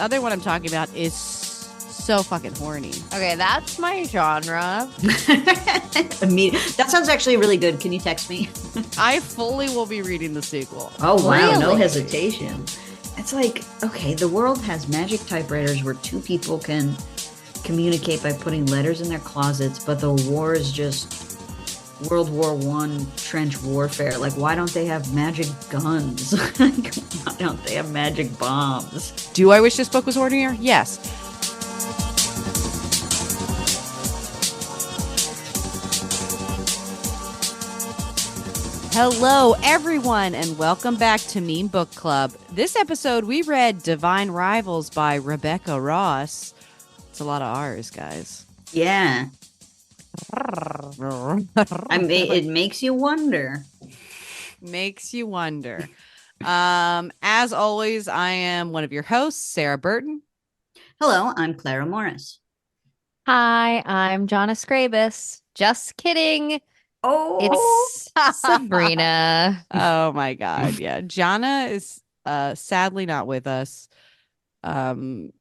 other one I'm talking about is so fucking horny. Okay, that's my genre. That sounds actually really good. Can you text me? I fully will be reading the sequel. Oh, wow. Really? No hesitation. It's like, okay, the world has magic typewriters where two people can communicate by putting letters in their closets, but the war is just World War I trench warfare. Like, why don't they have magic guns? Why don't they have magic bombs? Do I wish this book was hornier? Yes. Hello, everyone, and welcome back to Meme Book Club. This episode, we read Divine Rivals by Rebecca Ross. It's a lot of R's, guys. Yeah. I mean, it makes you wonder. Makes you wonder. As always, I am one of your hosts, Sarah Burton. Hello, I'm Clara Morris. Hi, I'm Jonna Scrabus. Just kidding. Oh, It's Sabrina. Oh my God. Yeah. Jonna is sadly not with us. And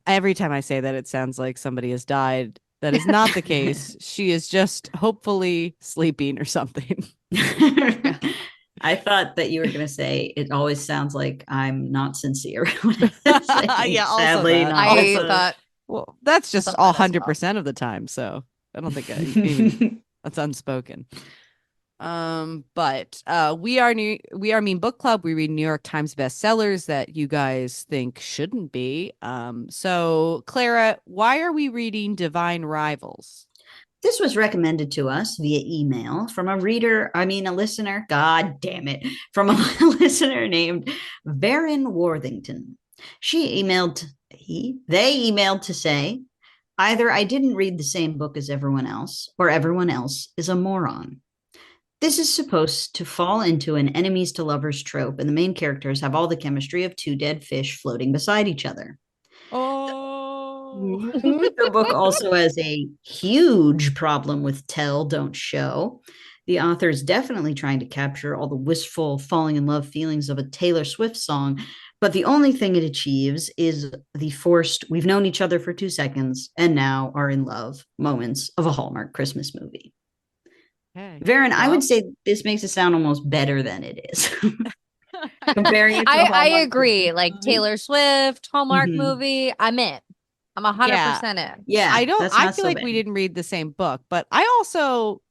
every time I say that, it sounds like somebody has died. That is not the case. She is just hopefully sleeping or something. I thought that you were going to say it always sounds like I'm not sincere. Yeah, also sadly, that. not. I Also. thought Well, that's just thought that as 100% of the time. So I don't think even that's unspoken. But we are Meme Book Club. We read New York Times bestsellers that you guys think shouldn't be. So Clara, why are we reading Divine Rivals? This was recommended to us via email from a listener. God damn it. From a listener named Varen Worthington. They emailed to say, either I didn't read the same book as everyone else, or everyone else is a moron. This is supposed to fall into an enemies to lovers trope, and the main characters have all the chemistry of two dead fish floating beside each other. Oh, The book also has a huge problem with tell, don't show. The author is definitely trying to capture all the wistful falling in love feelings of a Taylor Swift song, but the only thing it achieves is the forced, we've known each other for 2 seconds and now are in love moments of a Hallmark Christmas movie. okay. Varen, Well, I would say this makes it sound almost better than it is. Comparing it to I Hallmark agree. Christmas Like movie. Taylor Swift, Hallmark Mhm. movie. I'm in. I'm 100% in. Yeah, I feel like we didn't read the same book, but I also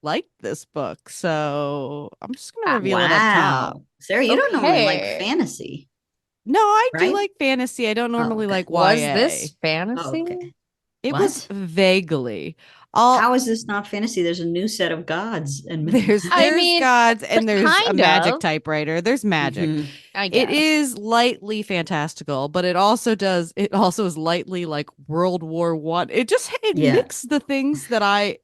liked this book, so I'm just gonna reveal it up top. Wow. Sarah, you don't normally like Okay. fantasy. No, I do Right? like fantasy. I don't normally okay. like Was YA. this fantasy? Oh, okay. It What? was vaguely. How is this not fantasy? There's a new set of gods and There's I mean, gods and there's a kind magic of. typewriter. There's magic. Mhm. I guess. It is lightly fantastical, but it also is lightly like World War One. It Yeah. mixed the things that I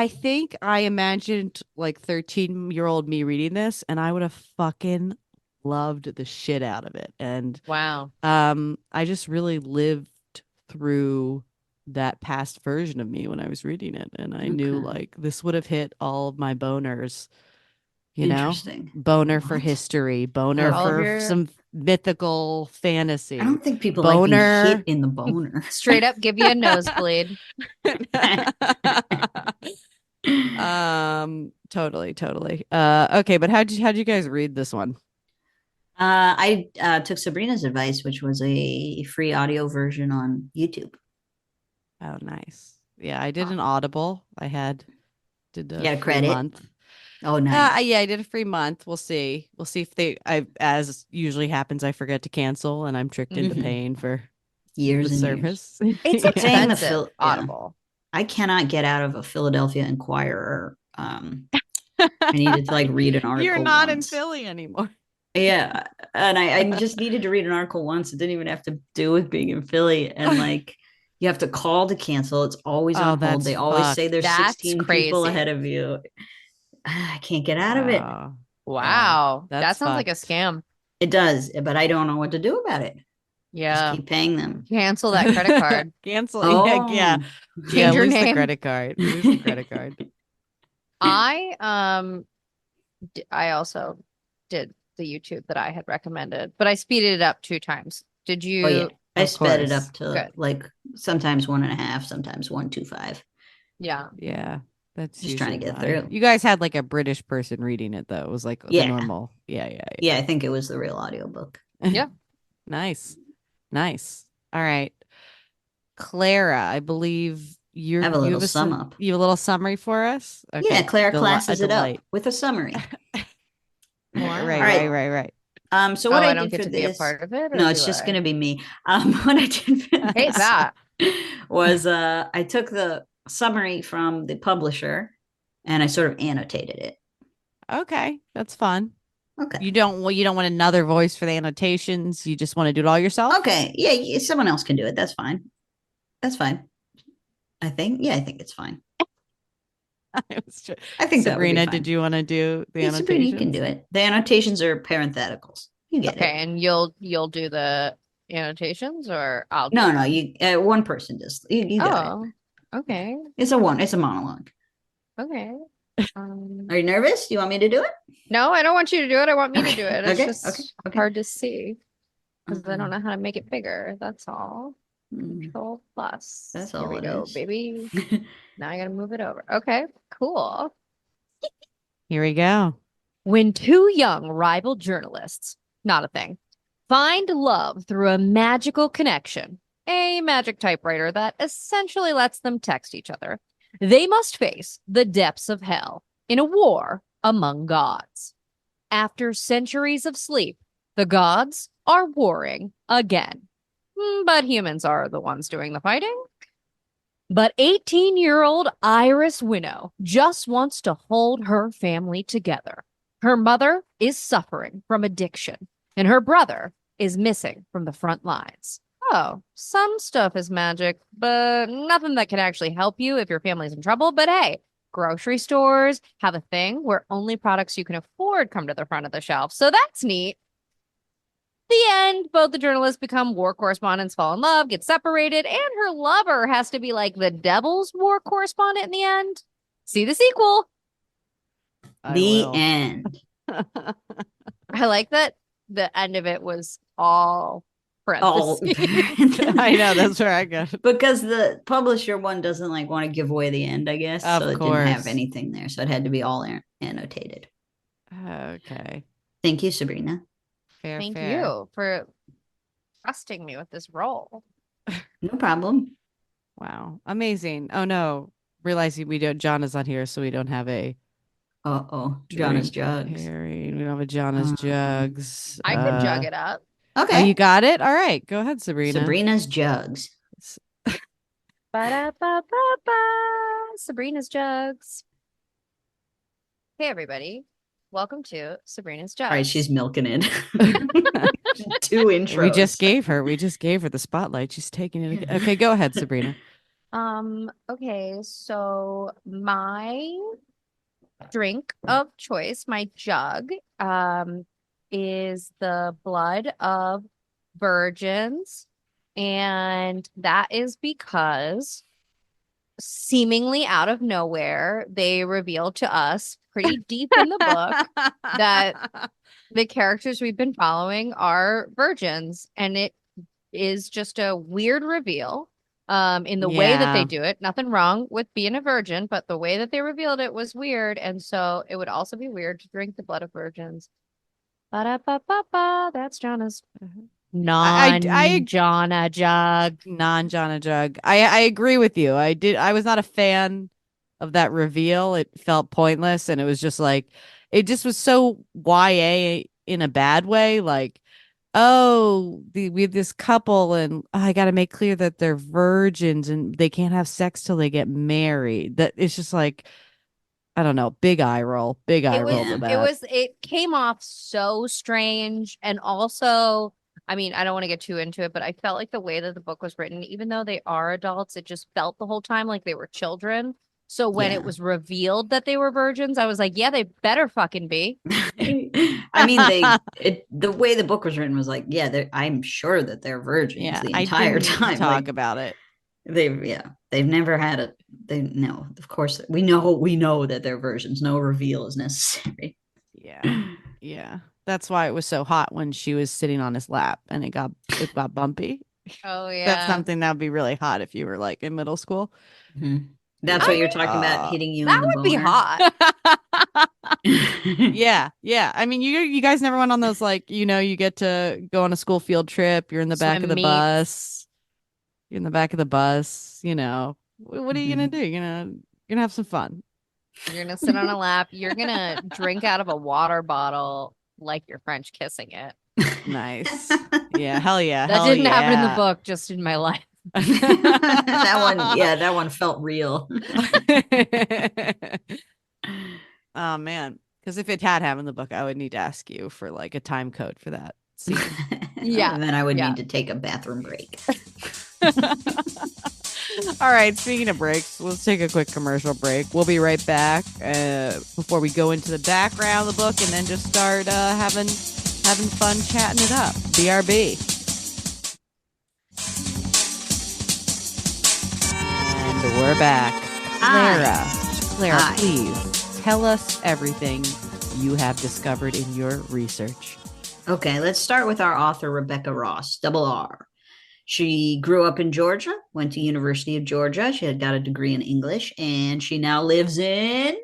think I imagined like 13-year-old me reading this, and I would have fucking loved the shit out of it. And Wow. I just really lived through that past version of me when I was reading it, and I knew Okay. like this would have hit all of my boners. You know, Interesting. boner for What? history, boner Oh. All of for your- some mythical fantasy. I don't think people like being Boner. hit in the boner. Straight up give you a nosebleed. Totally. Okay, but how'd you guys read this one? I took Sabrina's advice, which was a free audio version on YouTube. Oh, nice. Yeah, I did an Audible. Did a You got a free credit? month. Oh, nice. Yeah, I did a free month. We'll see. We'll see if as usually happens, I forget to cancel and I'm tricked into Mhm. paying for Years the and service. It's Yeah. Saying the expensive. yeah. Audible. I cannot get out of a Philadelphia Inquirer. I needed to like read an article. You're not once. in Philly anymore. Yeah, and I just needed to read an article once. It didn't even have to do with being in Philly, and like you have to call to cancel. It's always on hold. that's They always say fucked. there's That's 16 people crazy. ahead of you. I can't get out of it. Wow. That that's sounds like a fucked. scam. It does, but I don't know what to do about it. Yeah. Just keep paying them. Cancel that credit card. Cancel. Oh, Yeah. Change your lose the name. credit card. Lose the credit card. I also did the YouTube that I had recommended, but I speeded it up 2 times. Did you? Oh yeah, I Of sped it course. up to Good. like sometimes 1.5, sometimes 1.25. Yeah. Yeah. That's Just trying to usually get mine. through. You guys had like a British person reading it though. It was like the Yeah. normal. Yeah. Yeah, I think it was the real audiobook. Yeah. Nice. Nice. All right. Clara, I believe I have a little sum up. You have a little summary for us? Yeah, Claire a classes it delight. up with a summary. Wow. Right. So what I I don't did get for to be a this, part of it, or no, it's do just I? going to be me. What I did for I hate this that. was I took the summary from the publisher and I sort of annotated it. Okay, that's fun. Okay. You don't want another voice for the annotations. You just want to do it all yourself? Okay. Yeah, someone else can do it. That's fine. That's fine. I think. Yeah, I think it's fine. I was tr- I think that would be Sabrina, fine. did you want to do the Yeah, Sabrina, you can annotations? do it. The annotations are parentheticals. You get Okay, it. and you'll do the annotations, or I'll do No, them? no, you one person does. You got it. Oh, okay. It's a monologue. Okay. Are you nervous? Do you want me to do it? No, I don't want you to do it. I want me to do it. It's Okay, just okay. hard to see because I don't know how to make it bigger. That's all. Mm, Control plus. That's Here all we it go, is. baby. Now I gotta move it over. Okay, cool. Here we go. When 2 young rival journalists, not a thing, find love through a magical connection, a magic typewriter that essentially lets them text each other, they must face the depths of hell in a war among gods. After centuries of sleep, the gods are warring again. But humans are the ones doing the fighting. But 18-year-old Iris Winnow just wants to hold her family together. Her mother is suffering from addiction, and her brother is missing from the front lines. Oh, some stuff is magic, but nothing that can actually help you if your family's in trouble. But hey, grocery stores have a thing where only products you can afford come to the front of the shelf. So that's neat. The end, both the journalists become war correspondents, fall in love, get separated, and her lover has to be like the devil's war correspondent in the end. See the sequel. The end. I like that the end of it was all All parentheses. I know, that's where I got it. Because the publisher one doesn't like want to give away the end, I guess. Of So it didn't have course. anything there. So it had to be all annotated. Okay. Thank you, Sabrina. Fair. Thank you for trusting me with this role. No problem. Wow. Amazing. Oh no. Realizing Jonah's on here, so we don't have a Uh-oh. Jonas drink Jugs. pairing. We don't have a Jonas Jugs. I could jug it up. Okay. Oh, you got it? All right. Go ahead, Sabrina. Sabrina's Jugs. Ba-da-ba-ba-ba. Sabrina's Jugs. Hey, everybody. Welcome to Sabrina's Jugs. All right, she's milking it. 2 intros. We just gave her the spotlight. She's taking it again. Okay, go ahead, Sabrina. Okay, so my drink of choice, my jug, is the blood of virgins. And that is because seemingly out of nowhere, they revealed to us pretty deep in the book that the characters we've been following are virgins. And it is just a weird reveal in the way that they do it. Nothing wrong with being a virgin, but the way that they revealed it was weird. And so it would also be weird to drink the blood of virgins. Ba-da-ba-ba-ba. That's Jonas. Non-Jonna jug. Non-Jonna jug. I agree with you. I was not a fan of that reveal. It felt pointless, and it was just like it just was so YA in a bad way. Like, oh, we have this couple, and I got to make clear that they're virgins and they can't have sex till they get married. That it's just like, I don't know, big eye roll to that. It came off so strange, and also, I mean, I don't want to get too into it, but I felt like the way that the book was written, even though they are adults, it just felt the whole time like they were children. So when it was revealed that they were virgins, I was like, yeah, they better fucking be. I mean, the way the book was written was like, yeah, I'm sure that they're virgins the entire time. Talk about it. They've never had no, of course we know that they're virgins. No reveal is necessary. Yeah. That's why it was so hot when she was sitting on his lap and it got bumpy. Oh That's yeah. something that would be really hot if you were like in middle school. Mhm. That's what you're talking about, hitting you That in the would be boner. hot. Yeah, yeah. I mean, you guys never went on those like, you get to go on a school field trip. You're in the back of Swim the meets. bus. You're in the back of the bus. What are you gonna Mhm. do? You're gonna have some fun. You're gonna sit on a lap. You're gonna drink out of a water bottle like you're French kissing it. Nice. Yeah, hell yeah, That hell didn't happen in the yeah. book, just in my life. that one felt real. Oh man, because if it had happened in the book, I would need to ask you for like a time code for that scene. Yeah. And then I would Yeah. need to take a bathroom break. All right, speaking of breaks, let's take a quick commercial break. We'll be right back before we go into the background of the book and then just start having fun chatting it up. BRB. And we're back. Clara, Hi. please tell us everything you have discovered in your research. Okay, let's start with our author, Rebecca Ross, double R. She grew up in Georgia, went to University of Georgia. She had got a degree in English, and she now lives in,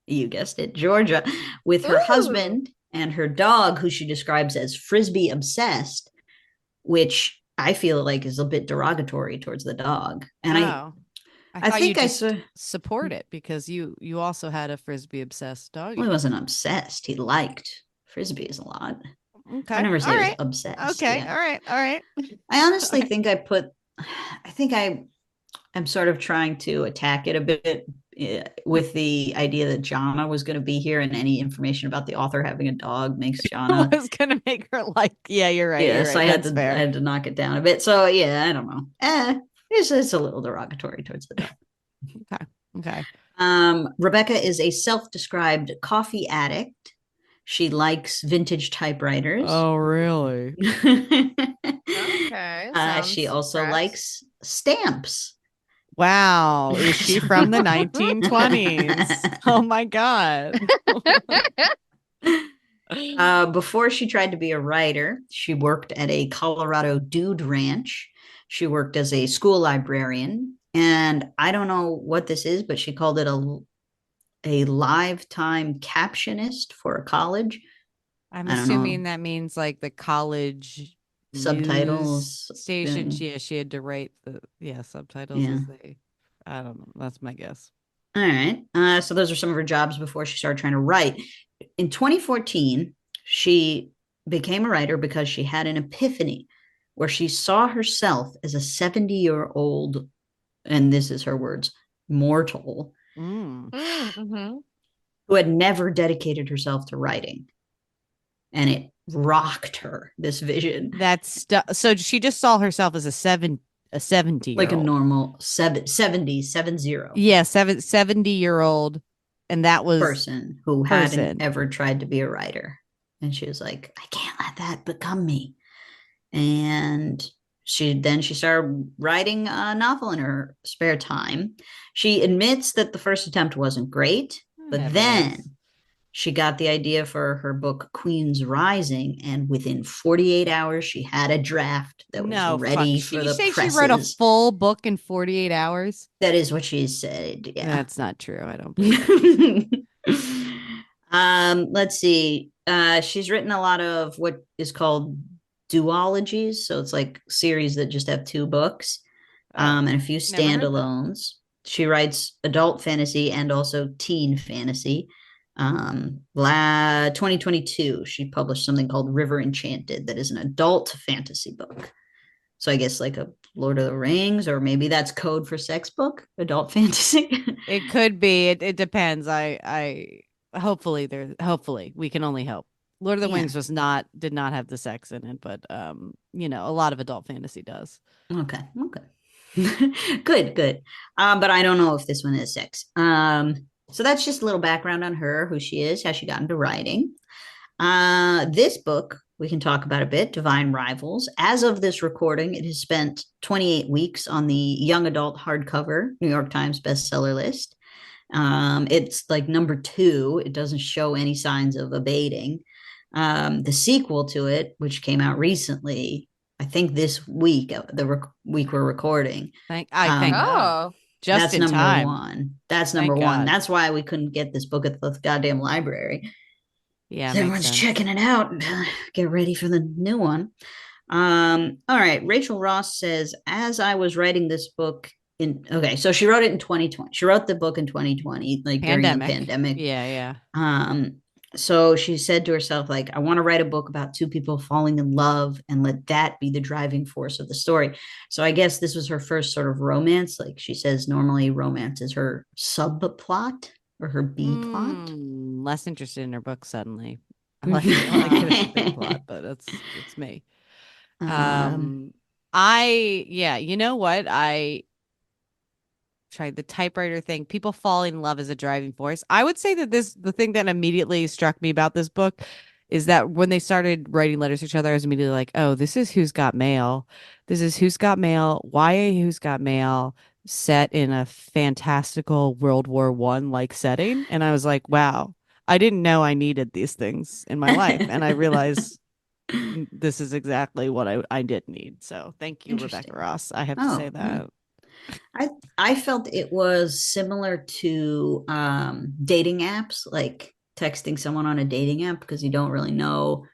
you guessed it, Georgia, with her Ooh. husband and her dog, who she describes as Frisbee obsessed, which I feel like is a bit derogatory towards the dog. And I thought think you I just saw. support it because you also had a Frisbee obsessed dog. Well, he wasn't obsessed. He liked Frisbees a lot. Okay. I never say All he was right. obsessed. Okay. Yeah. All right. I honestly think I'm sort of trying to attack it a bit with the idea that Jana was going to be here, and any information about the author having a dog makes Jana. I was gonna make her like, yeah, you're right. Yeah, You're so right. I had That's to fair. I had to knock it down a bit. So yeah, I don't know. It's a little derogatory towards the dog. Okay. Rebecca is a self-described coffee addict. She likes vintage typewriters. Oh, really? Okay. She also correct. likes stamps. Wow. Is she from the 1920s? Oh my God. Before she tried to be a writer, she worked at a Colorado dude ranch. She worked as a school librarian. And I don't know what this is, but she called it a lifetime captionist for a college. I'm I don't assuming know. that means like the college Subtitles. news station. and- Yeah, she had to write the subtitles Yeah. as they. I don't know. That's my guess. All right. So those are some of her jobs before she started trying to write. In 2014, she became a writer because she had an epiphany where she saw herself as a 70-year-old, and this is her words, mortal, Mm-hmm. who had never dedicated herself to writing. And it rocked her, this vision. So she just saw herself as a 70-year-old. Like a normal 70. Yeah, 70-year-old. And that was person who hadn't ever tried to be a writer. And she was like, I can't let that become me. And she started writing a novel in her spare time. She admits that the first attempt wasn't great, but then she got the idea for her book Queen's Rising, and within 48 hours she had a draft that was ready for the presses. She wrote a full book in 48 hours? That is what she said. Yeah. That's not true. I don't believe let's see. She's written a lot of what is called duologies, so it's like series that just have 2 books, and a few standalones. She writes adult fantasy and also teen fantasy. 2022 she published something called River Enchanted that is an adult fantasy book. So I guess like a Lord of the Rings, or maybe that's code for sex book, adult fantasy. It could be. It depends. Hopefully we can only hope. Lord of the Rings did not have the sex in it, but a lot of adult fantasy does. Okay. Good. But I don't know if this one is sex. So that's just a little background on her, who she is, how she got into writing. This book we can talk about a bit, Divine Rivals. As of this recording, it has spent 28 weeks on the young adult hardcover New York Times bestseller list. It's like number 2. It doesn't show any signs of abating. The sequel to it, which came out recently, I think this week, week we're recording. Thank Um, God. Oh, Just That's in number time. one. That's Thank number one. God. That's why we couldn't get this book at the goddamn library. Yeah, makes Everyone's sense. checking it out. Get ready for the new one. All right. Rachel Ross says, as I was writing this book so she wrote it in 2020. She wrote the book in 2020, like during the pandemic. Yeah. So she said to herself, like, I want to write a book about two people falling in love and let that be the driving force of the story. So I guess this was her first sort of romance. Like she says, normally romance is her subplot or her B plot. Less interested in her book suddenly. I like it as a big plot, but it's me. You know what? I tried the typewriter thing. People falling in love as a driving force. I would say that the thing that immediately struck me about this book is that when they started writing letters to each other, I was immediately like, oh, this is Who's Got Mail. This is Who's Got Mail, YA Who's Got Mail, set in a fantastical World War One like setting. And I was like, wow, I didn't know I needed these things in my life. And I realized this is exactly what I did need. So thank you, Rebecca Ross. I have to say that. I felt it was similar to dating apps, like texting someone on a dating app, because you don't really know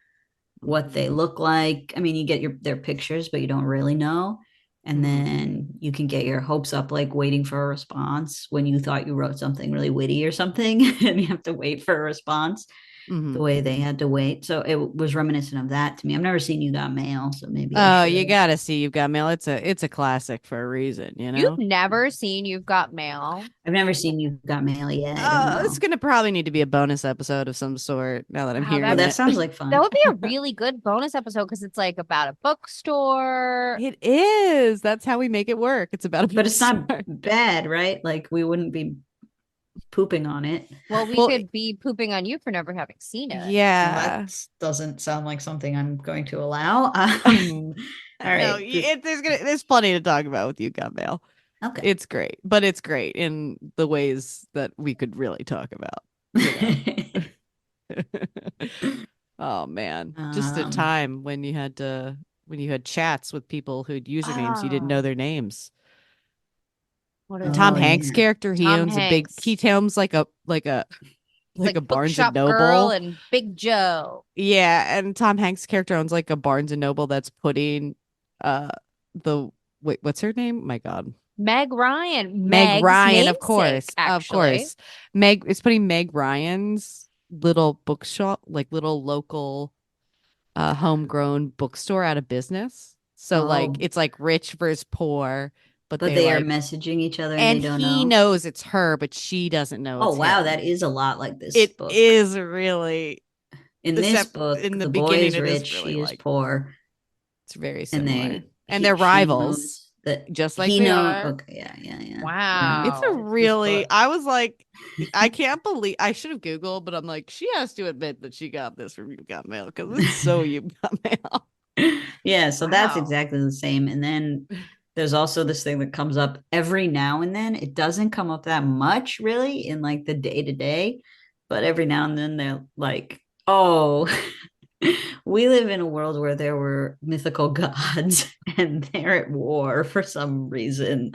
what they look like. I mean, you get their pictures, but you don't really know. And then you can get your hopes up, like waiting for a response when you thought you wrote something really witty or something, and you have to wait for a response the way they had to wait. So it was reminiscent of that to me. I've never seen You Got Mail, so maybe I should. You gotta see You've Got Mail. It's a classic for a reason, you you've know. never seen You've Got Mail? I've never seen You Got Mail yet. I don't know. It's gonna probably need to be a bonus episode of some sort. Now that I'm hearing Oh, that it, sounds like fun. That would be a really good bonus episode because it's like about a bookstore. it is. That's how we make it work. It's about, But it's not bad, right? Like we wouldn't be pooping on it. Well, we could be pooping on you for never having seen it. Yeah, Well, that doesn't sound like something I'm going to allow. All no, right. there's plenty to talk about with You Got Mail. Okay. It's great, but it's great in the ways that we could really talk about. You know? Oh man, just a time when you had chats with people who'd usernames you didn't know their names. Tom Hanks' character, he owns like a Barnes and Noble girl and Big Joe. Yeah, and Tom Hanks' character owns like a Barnes and Noble that's putting what's her name? My God. Meg Ryan. Meg Ryan, of course. Of course. It's putting Meg Ryan's little bookshop, like little local homegrown bookstore out of business. So like it's like rich versus poor, but they are like messaging each other and they don't he know. knows it's her, but she doesn't know. Oh it's wow, him. that is a lot like this It book. is really in this book. In the boy beginning, is rich, really she is poor. It's very similar, and he- they're she rivals, knows that just like he they knows. are. Okay, yeah. Wow. It's a really. I was like, I can't believe I should have Googled, but I'm like, she has to admit that she got this from You Got Mail because it's so You Got Mail. Yeah, so that's exactly the same. And then there's also this thing that comes up every now and then. It doesn't come up that much really in like the day to day, but every now and then they're like, oh, we live in a world where there were mythical gods and they're at war for some reason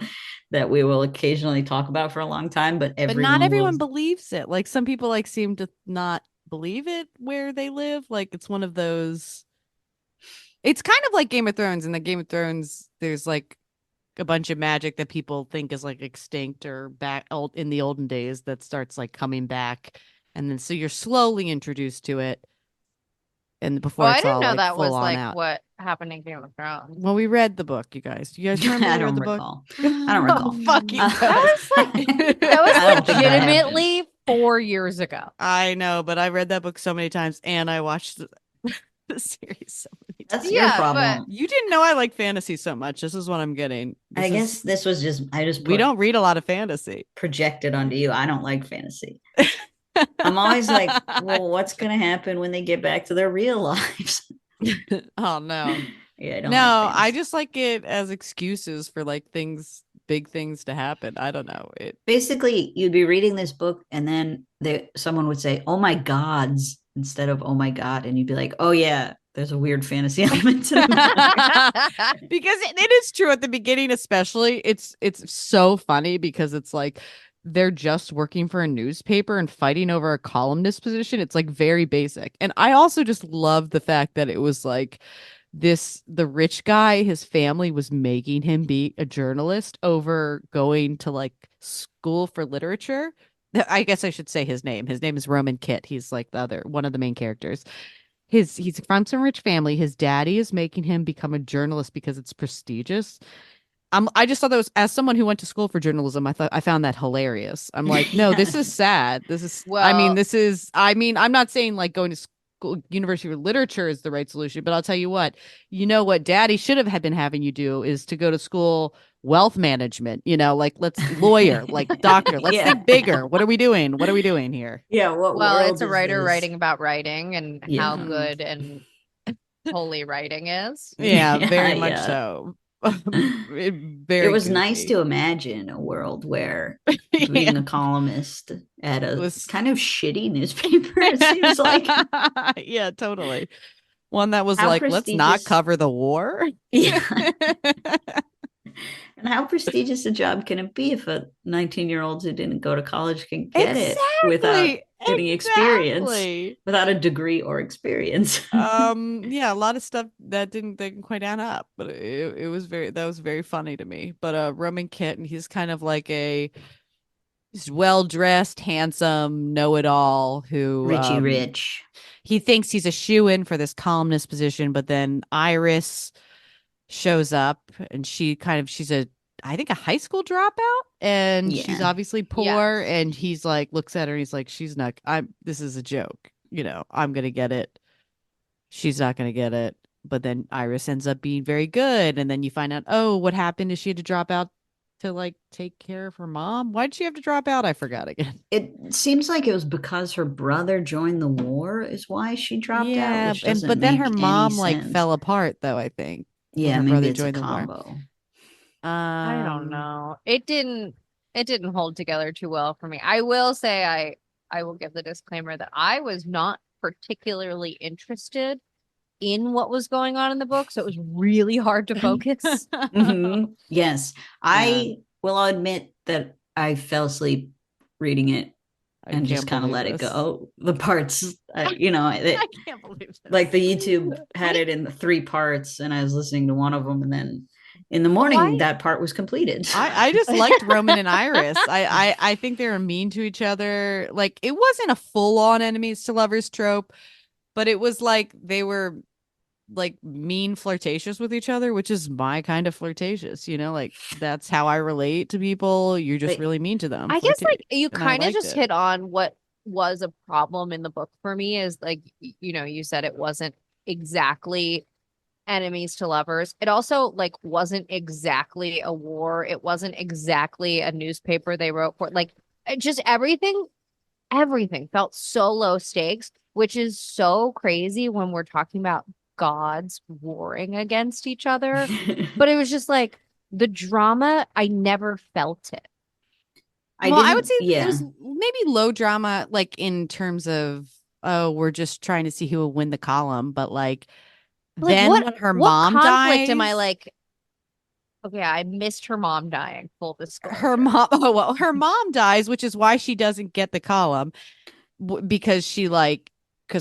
that we will occasionally talk about for a long time, but not everyone believes it. Like some people like seem to not believe it where they live. Like it's one of those. It's kind of like Game of Thrones. In the Game of Thrones, there's like a bunch of magic that people think is like extinct or back old in the olden days that starts like coming back, and then so you're slowly introduced to it. And before I it's didn't all know like that was full on like out. what happened in Game of Thrones. Well, we read the book, you guys. Do you guys remember I we read don't the recall. book? I don't recall. Oh, fuck you guys. That was legitimately 4 years ago. I know, but I read that book so many times, and I watched the series so many times. That's your problem. You didn't know I like fantasy so much. This is what I'm getting. I guess this was just we don't read a lot of fantasy projected onto you. I don't like fantasy. I'm always like, well, what's going to happen when they get back to their real lives? Oh no. Yeah, I don't no, I just like it as excuses for like things big things to happen. I don't know. Basically, you'd be reading this book, and then someone would say, "Oh my gods," instead of "Oh my god," and you'd be like, "Oh yeah, there's a weird fantasy element to the book." Because it is true at the beginning, especially. It's so funny because it's like they're just working for a newspaper and fighting over a columnist position. It's like very basic. And I also just love the fact that it was like the rich guy, his family was making him be a journalist over going to like school for literature. I guess I should say his name. His name is Roman Kit. He's like one of the main characters. He's from some rich family. His daddy is making him become a journalist because it's prestigious. I just thought that was, as someone who went to school for journalism, I found that hilarious. I'm like, no, this is sad. I'm not saying like going to school, university of literature is the right solution, but I'll tell you what daddy should have been having you do is to go to school wealth management, like let's lawyer, like doctor, let's think bigger. What are we doing here? Yeah. Well, it's a writer writing about writing and how Yeah. good and holy writing is. Yeah, very much so. It was nice to imagine a world where being a columnist at a kind of shitty newspaper, it seems like. Yeah, totally. One that was How like, let's not cover the war. Yeah. And how prestigious a job can it be if a 19-year-old who didn't go to college can get it without getting experience, without a degree or experience? Yeah, a lot of stuff that didn't quite add up, but it was very funny to me. But Roman Kit, and he's kind of like he's well-dressed, handsome, know-it-all who Richie Rich. He thinks he's a shoe-in for this columnist position, but then Iris shows up and she's I think a high school dropout, and she's obviously poor. Yes. And he's like, looks at her and he's like, she's not, this is a joke, I'm gonna get it, she's not gonna get it. But then Iris ends up being very good, and then you find out, oh, what happened is she had to drop out to like take care of her mom. Why did she have to drop out? I forgot again. It seems like it was because her brother joined the war is why she dropped out. But then her mom like fell apart though, I think. Yeah, maybe it's a combo. I don't know. It didn't hold together too well for me. I will say I will give the disclaimer that I was not particularly interested in what was going on in the book, so it was really hard to focus. Mm-hmm. Yes. I will admit that I fell asleep reading it and just kind of let it go. The parts, I can't believe this. Like the YouTube had it in the 3 parts, and I was listening to one of them, and then in the morning that part was completed. I just liked Roman and Iris. I think they were mean to each other. Like, it wasn't a full-on enemies to lovers trope, but it was like they were like mean flirtatious with each other, which is my kind of flirtatious, like that's how I relate to people. You're just really mean to them. I guess like you kind of just hit on what was a problem in the book for me is like, you said it wasn't exactly enemies to lovers. It also like wasn't exactly a war. It wasn't exactly a newspaper they wrote for. Like, just everything felt so low stakes, which is so crazy when we're talking about gods warring against each other. But it was just like the drama, I never felt it. I would say it was maybe low drama, like in terms of, oh, we're just trying to see who will win the column. But like then when her mom dies, am I like, okay, I missed her mom dying, full disclosure. Her mom dies, which is why she doesn't get the column, because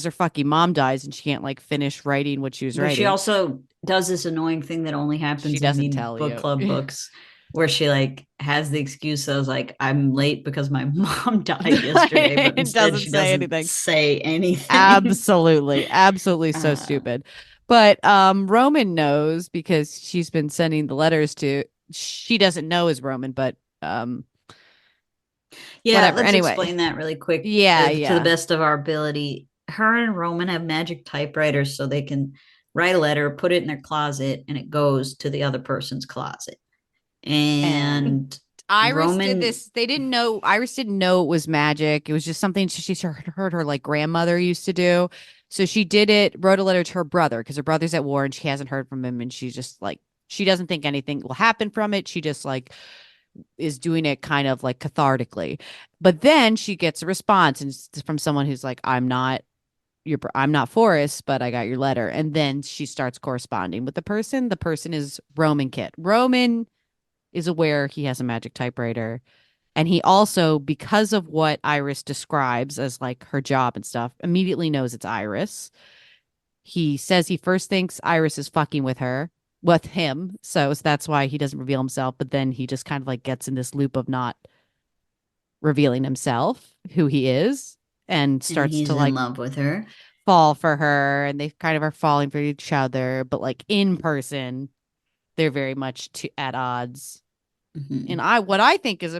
her fucking mom dies and she can't like finish writing what she was writing. She also does this annoying thing that only happens in book club books, where she like has the excuse that was like, I'm late because my mom died yesterday, but instead she doesn't say anything. Absolutely so stupid. But Roman knows because she's been sending the letters to. She doesn't know is Roman, but let's explain that really quick. To the best of our ability. Her and Roman have magic typewriters, so they can write a letter, put it in their closet, and it goes to the other person's closet. And Iris did this. Iris didn't know it was magic. It was just something she heard her like grandmother used to do. So she did it, wrote a letter to her brother because her brother's at war and she hasn't heard from him. And she's just like, she doesn't think anything will happen from it. She just like is doing it kind of like cathartically. But then she gets a response and it's from someone who's like, I'm not Forrest, but I got your letter. And then she starts corresponding with the person. The person is Roman Kit. Roman is aware he has a magic typewriter. And he also, because of what Iris describes as like her job and stuff, immediately knows it's Iris. He says he first thinks Iris is fucking with him. So that's why he doesn't reveal himself. But then he just kind of like gets in this loop of not revealing himself, who he is, and starts he's to like in love with her, fall for her, and they kind of are falling for each other. But like in person, they're very much at odds. Mm-hmm. And what I think is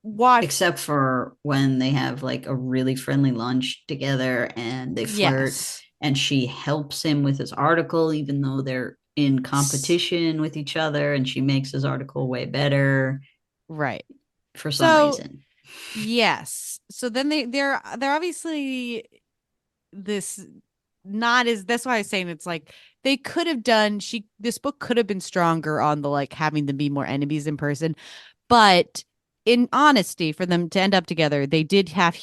watch, except for when they have like a really friendly lunch together and they flirt, yes, and she helps him with his article, even though they're in competition with each other, and she makes his article way better right. for some So reason. yes, so then they're obviously this not as that's why I was saying it's like they could have done this book could have been stronger on the like having them be more enemies in person, but in honesty for them to end up together he did have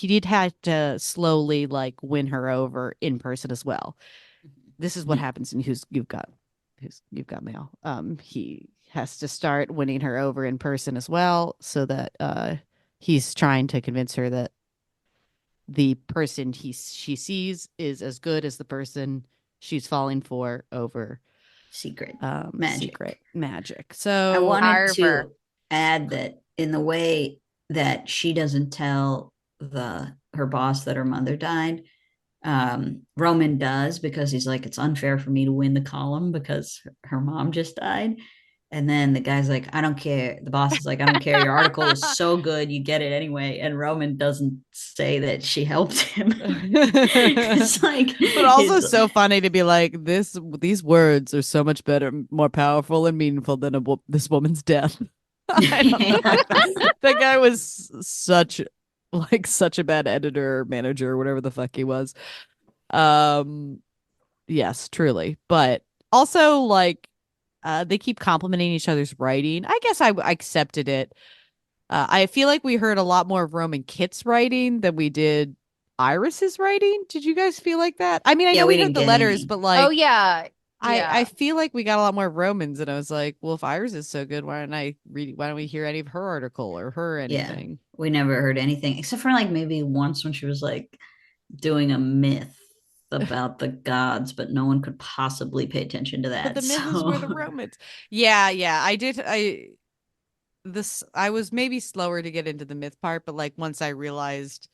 to slowly like win her over in person as well. This is what happens in who's you've got mail. He has to start winning her over in person as well, so that he's trying to convince her that the person she sees is as good as the person she's falling for over Secret magic. I So wanted Arver. to add that in the way that she doesn't tell her boss that her mother died, Roman does, because he's like, it's unfair for me to win the column because her mom just died. And then the guy's like, I don't care. The boss is like, I don't care. Your article is so good. You get it anyway. And Roman doesn't say that she helped him. It's like, but also so funny to be like these words are so much better, more powerful and meaningful than this woman's death. I don't know. That guy was such a bad editor or manager or whatever the fuck he was. Yes, truly. But also like they keep complimenting each other's writing. I guess I accepted it. I feel like we heard a lot more of Roman Kit's writing than we did Iris's writing. Did you guys feel like that? I mean, I yeah, know we we heard didn't the get letters, any. but Oh like yeah. I feel like we got a lot more Romans, and I was like, well, if Iris is so good, why don't we hear any of her article or her Yeah, anything? we never heard anything except for like maybe once when she was like doing a myth about the gods, but no one could possibly pay attention to But that. the myths were the So Romans. Yeah, I did. I was maybe slower to get into the myth part, but like once I realized,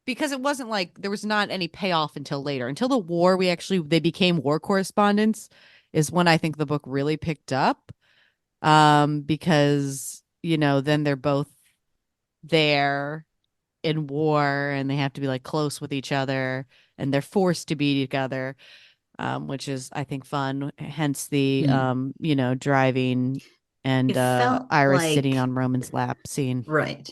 because it wasn't like there was not any payoff until later, until the war, they became war correspondents, is when I think the book really picked up. Because then they're both there in war and they have to be like close with each other and they're forced to be together, which is I think fun, hence the driving and it felt Iris sitting like, on Roman's lap scene. right.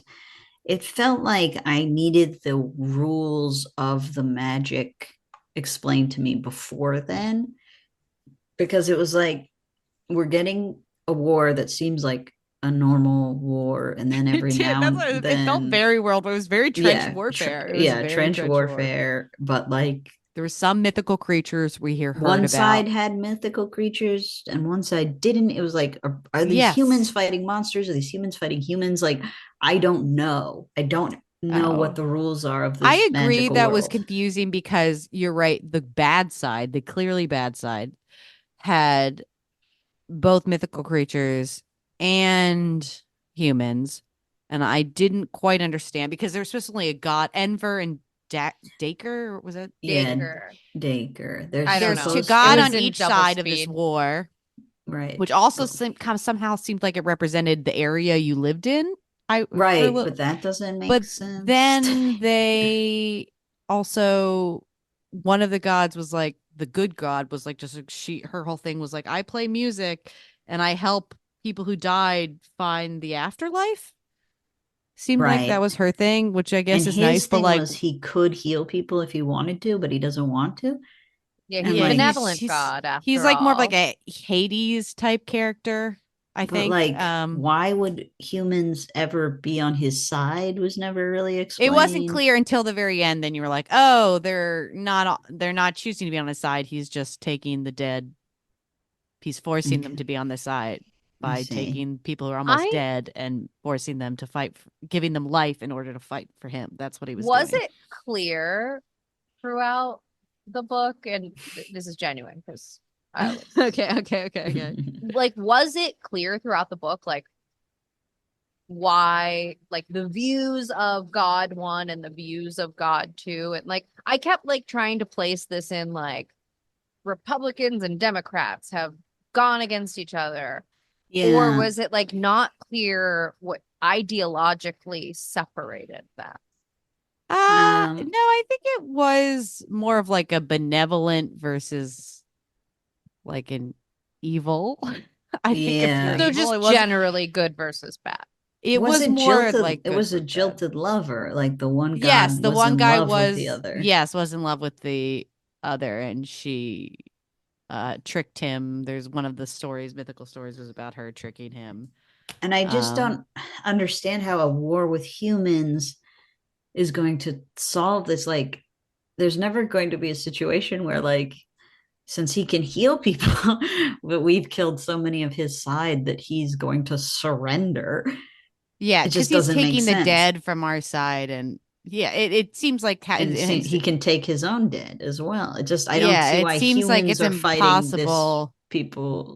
It felt like I needed the rules of the magic explained to me before then, because it was like we're getting a war that seems like a normal war, and then It every did. now That's and what it felt then, very world, but it was very trench yeah, warfare. It was very trench trench war. warfare, but like There were some mythical creatures we heard one about. side had mythical creatures and one side didn't. It was like, are these humans Yes. fighting monsters? Are these humans fighting humans? Like, I don't know. I don't know what Oh. the rules are of I this agree magical that was world. confusing because you're right. The bad side, the clearly bad side, had both mythical creatures and humans. And I didn't quite understand because there was supposed to be a god, Enver and Dacre, was it? Yeah, Dacre. Dacre. There's I don't There's two know. supposed It god was on to, in each double side of this speed. war, right. which also somehow seemed like it represented the area you lived in. Right, but that doesn't make But sense to then me. they also, one of the gods was like, the good god was like, just her whole thing was like, I play music and I help people who died find the afterlife. Seemed like that Right. was her thing, which I And guess is his nice, but thing like, was he could heal people if he wanted to, but he doesn't want to. Yeah, And he's a yeah, like, benevolent god he's after like more of like all. a Hades type character. I But think like, why would humans ever be on his side was never really it wasn't explained. clear until the very end. Then you were like, oh, they're not choosing to be on his side. He's just taking the dead. He's forcing them Okay, to be on the side I by see. taking people who are almost I dead and forcing them to fight, giving them life in order to fight for him. That's what he was was doing. it clear throughout the book, and this is genuine because I was Okay. like, was it clear throughout the book, like why, like the views of God 1 and the views of God 2, and like I kept like trying to place this in like Republicans and Democrats have gone against each other, or Yeah. was it like not clear what ideologically separated that? Um, No, I think it was more of like a benevolent versus like an evil. I think if you're yeah. So evil, just it was generally good versus bad. it was more like It good was a for bad. jilted lover. Like the one Yes, god the was one in guy love with the other. was in love with the other, and she tricked him. There's one of the stories, mythical stories, was about her tricking him. And I just Um don't understand how a war with humans is going to solve this. Like, there's never going to be a situation where, like, since he can heal people, but we've killed so many of his side that he's going to surrender. yeah, It because just he's doesn't make taking the sense. dead from our side, and yeah, it seems like And he can take his own dead as well. I don't yeah, see it why seems like humans it's are fighting this impossible.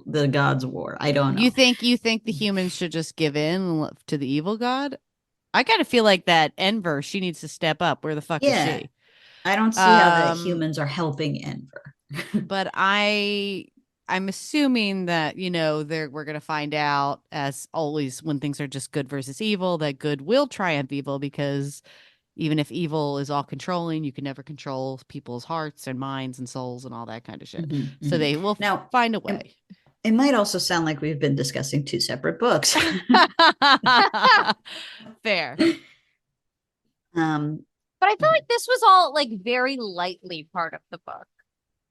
the gods war. I don't know. You think the humans should just give in to the evil god? I kind of feel like that Enver, she needs to step up. Where the fuck is Yeah, she? I don't see how the Um, humans are helping Enver. but I'm assuming that, we're gonna find out, as always when things are just good versus evil, that good will triumph evil, because even if evil is all controlling, you can never control people's hearts and minds and souls and all that kind of shit. Mhm, So mhm. they will Now, find a it, way. it might also sound like we've been discussing two separate books. Fair. um, But I feel like this was all like very lightly part of the book.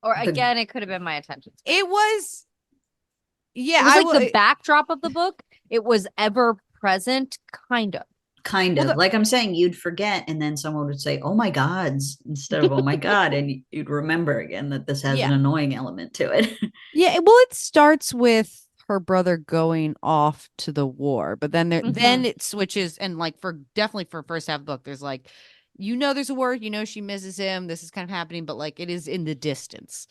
Or the again, it could have been my attention span. It was, yeah, It was like the backdrop of the book. It was ever present, kind of. kind well, of like I'm saying, you'd forget, and then someone would say, "Oh my gods," instead of "Oh my god," and you'd remember again that this has an yeah. annoying element to it. Yeah, well, it starts with her brother going off to the war, but then then Mhm. it switches, and like for definitely for first half book, there's like, there's a war, she misses him. This is kind of happening, but like it is in the distance.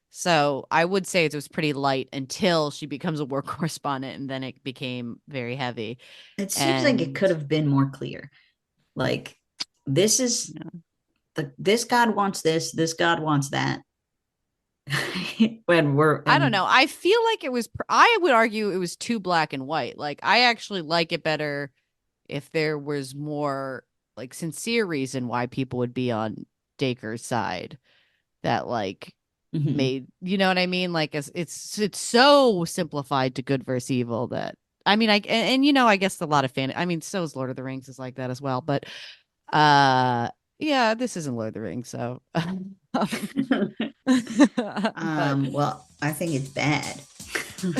So I would say it was pretty light until she becomes a war correspondent, and then it became very heavy. It seems like it And could have been more clear. Like, this is this god wants this god wants that. when we're I don't and know. I feel like I would argue it was too black and white. Like, I actually like it better if there was more like sincere reason why people would be on Dacre's side, that like Mhm. made, you know what I mean? Like, it's so simplified to good versus evil that, I mean, I guess a lot of I mean, so is Lord of the Rings is like that as well, but uh yeah, this isn't Lord of the Rings, so but Well, I think it's bad. well,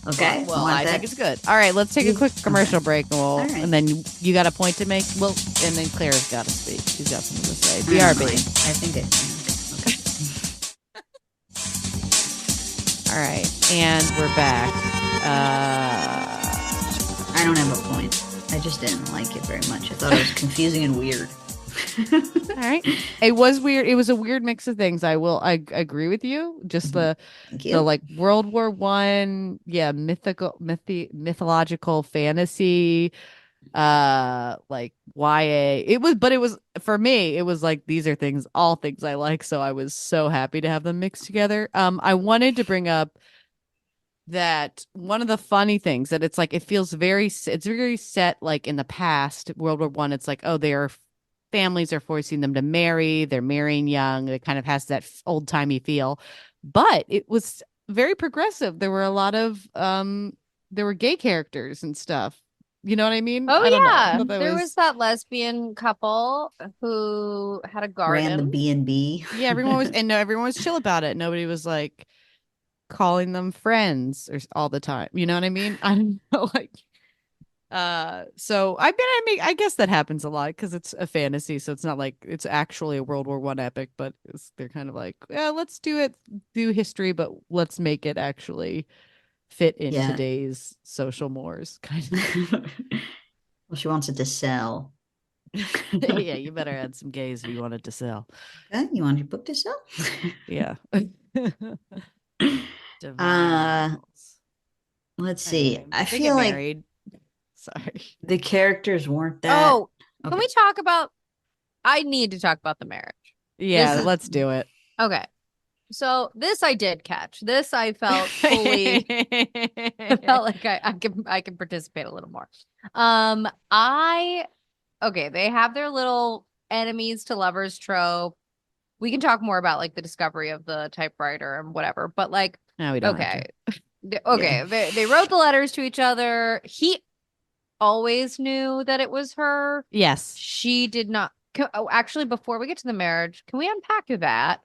Okay, well, want I think that? it's good. All right, let's take a quick commercial Okay. break, and All right. and then you got a point to make. Well, and then Claire's got to speak. She's got something to say. I don't know. BRB. I think it. All right, and we're back. I don't have a point. I just didn't like it very much. I thought it was confusing and weird. All right, it was weird. It was a weird mix of things. I agree with you. Just Thank the you. like World War I, yeah, mythological fantasy, like YA. It was for me, it was like, these are all things I like, so I was so happy to have them mixed together. I wanted to bring up that one of the funny things that it's like, it's very set like in the past. World War I, it's like, oh, families are forcing them to marry, they're marrying young, it kind of has that old-timey feel, but it was very progressive. There were a lot of there were gay characters and stuff, you know what I mean? I don't Oh know, I yeah, thought that there was was, that lesbian couple who had a Ran the garden. B&B. yeah, everyone was chill about it. Nobody was like calling them friends or all the time. You know what I mean? I don't know, like. So I guess that happens a lot because it's a fantasy, so it's not like it's actually a World War One epic, but they're kind of like, yeah, let's do history, but let's make it actually fit in Yeah. today's social mores, kind of. Well, she wants it to sell. Yeah, you better add some gays if you want it to sell. Okay, you want your book to sell? Yeah. Uh, let's see. Anyway, I they feel get like married. Sorry. the characters weren't that. Oh, can we talk about? I need to talk about the marriage. Yeah, This is- let's do it. Okay. So this I did catch. This I felt fully. I felt like I can participate a little more. Okay, they have their little enemies to lovers trope. We can talk more about like the discovery of the typewriter and whatever, but like, No, we don't. okay, Yeah. they wrote the letters to each other. He always knew that it was her. Yes. She did not. Oh, actually, before we get to the marriage, can we unpack that?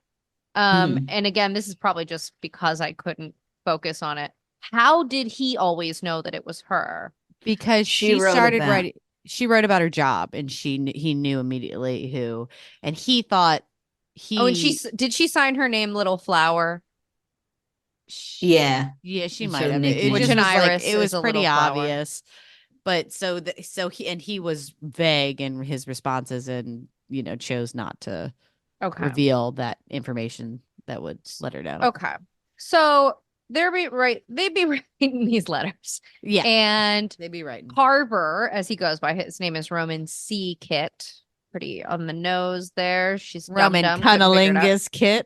And again, this is probably just because I couldn't focus on it. How did he always know that it was her? Because She wrote started about- writing. She wrote about her job, and he knew immediately who, and he thought he. Oh, and did she sign her name Little Flower? Yeah. Yeah, she It's might her have. nickname. It Which just an was like iris it is was a pretty little flower. obvious. But so he was vague in his responses, and chose not to reveal that information that would let her down. Okay. So they'd be writing these letters. Yeah. And they'd be writing. Carver, as he goes by, his name is Roman C. Kit. Pretty on the nose there. She's Roman dumb, couldn't figure it out. cunnilingus Kit.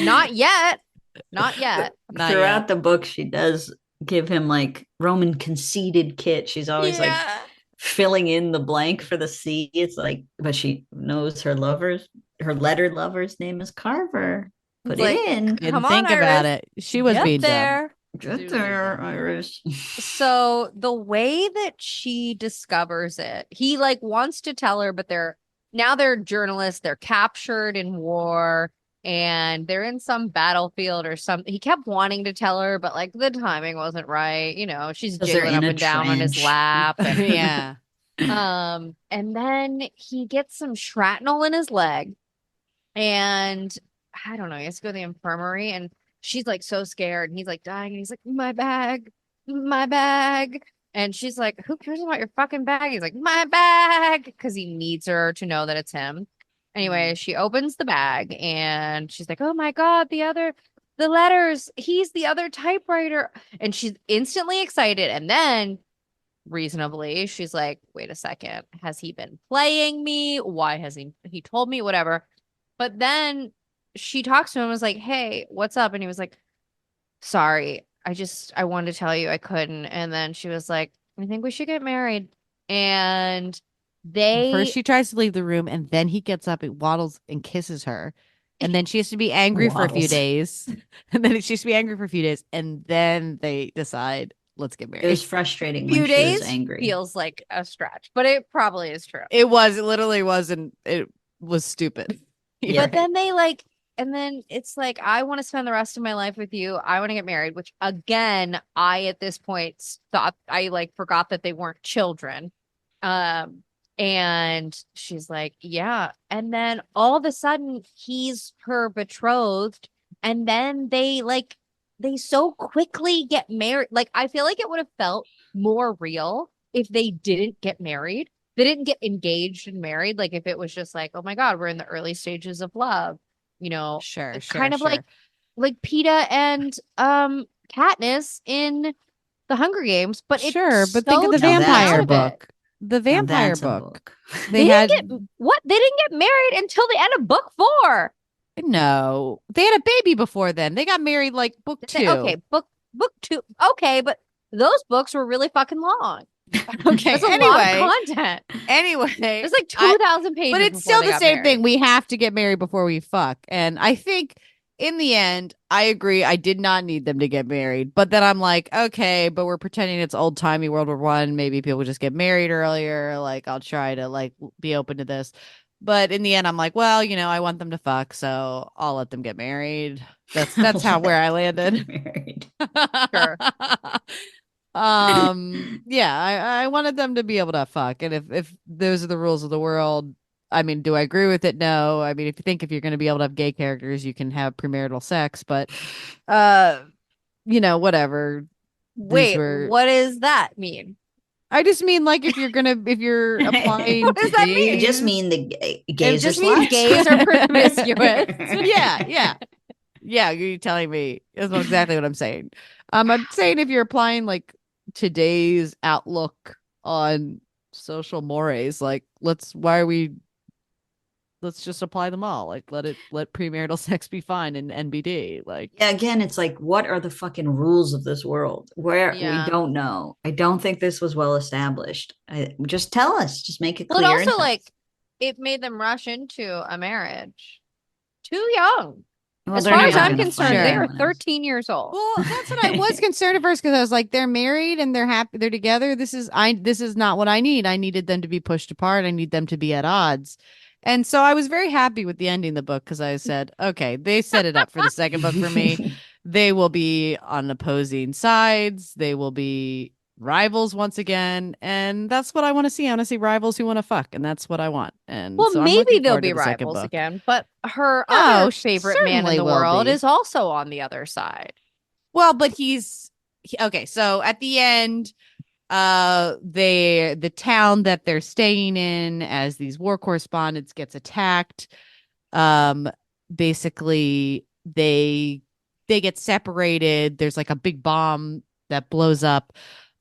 Not yet. Not yet. Not Throughout yet. the book, she does give him like Roman conceited Kit. She's always like filling in the blank for the C. It's like, but she knows her lettered lover's name is Carver. Put Like, it in. Didn't Come on, think about Iris. it. She was Get being there. Get there, Iris. So the way that she discovers it, he like wants to tell her, but they're journalists. They're captured in war and they're in some battlefield or something. He kept wanting to tell her, but like the timing wasn't right. She's 'Cause they're jiggling in up a and down on his trench. lap. And, Yeah. and then he gets some shrapnel in his leg and I don't know, he has to go to the infirmary and she's like so scared and he's like dying and he's like, my bag. And she's like, who cares about your fucking bag? He's like, my bag. Because he needs her to know that it's him. Anyway, she opens the bag and she's like, oh my God, the letters. He's the other typewriter. And she's instantly excited. And then reasonably, she's like, wait a second. Has he been playing me? Why has he told me? Whatever. But then she talks to him and was like, hey, what's up? And he was like, sorry, I wanted to tell you I couldn't. And then she was like, I think we should get married. And First she tries to leave the room and then he gets up and waddles and kisses her. And then she has to be angry for a few days. And then she has to be angry for a few days. And then they decide, let's get married. It was frustrating when few she days was angry. feels like a stretch, but it probably is true. It literally wasn't. It was stupid. Yeah. But then and then it's like, I want to spend the rest of my life with you. I want to get married, which again, I at this point thought I like forgot that they weren't children. And she's like, yeah. And then all of a sudden he's her betrothed. And then they so quickly get married. Like, I feel like it would have felt more real if they didn't get married. They didn't get engaged and married. Like if it was just like, oh my God, we're in the early stages of love. Sure. Kind of like PETA and Katniss in the Hunger Games, but it's but think of the Now that's vampire a book. The Now vampire that's a book. They didn't get married until the end of book 4. No, they had a baby before then. They got married like book 2. Okay, book 2. Okay, but those books were really fucking long. Okay. There's a lot of content. Anyway, There's like 2,000 pages. but it's still the same thing. We have to get married before we fuck. And I think in the end, I agree. I did not need them to get married. But then I'm like, okay, but we're pretending it's old timey World War One. Maybe people just get married earlier. Like, I'll try to like be open to this. But in the end, I'm like, well, I want them to fuck, so I'll let them get married. That's how where I landed. Married. Sure. Yeah, I wanted them to be able to fuck, and if those are the rules of the world, I mean, do I agree with it? No. I mean, if you're going to be able to have gay characters, you can have premarital sex, but uh, whatever. These Wait, were. what does that mean? I just mean like if you're applying What does that mean? You just today's, mean the It gays are just means sluts. gays are promiscuous. yeah, you're telling me that's exactly what I'm saying. I'm saying if you're applying like today's outlook on social mores, like let's just apply them all. Like let premarital sex be fine in NBD. Like Yeah, again, it's like, what are the fucking rules of this world? Where we Yeah. don't know. I don't think this was well established. Just tell us. Just make it Well, it clear. also it made them rush into a marriage too young. Well, As they're far as never I'm gonna concerned, find they are anyone else. 13 years old. well, that's what I was concerned at first because I was like, they're married and they're happy, they're together. This is not what I need. I needed them to be pushed apart. I need them to be at odds. And so I was very happy with the ending of the book because I said, okay, they set it up for the second book for me. They will be on opposing sides. They will be rivals once again. And that's what I want to see. I want to see rivals who want to fuck. And that's what I want. And Well, so I'm maybe looking they'll forward to be the second rivals book. again, but her No, other she favorite man in certainly the will world be. is also on the other side. Well, but okay. So at the end, the town that they're staying in as these war correspondents gets attacked. Basically they get separated. There's like a big bomb that blows up,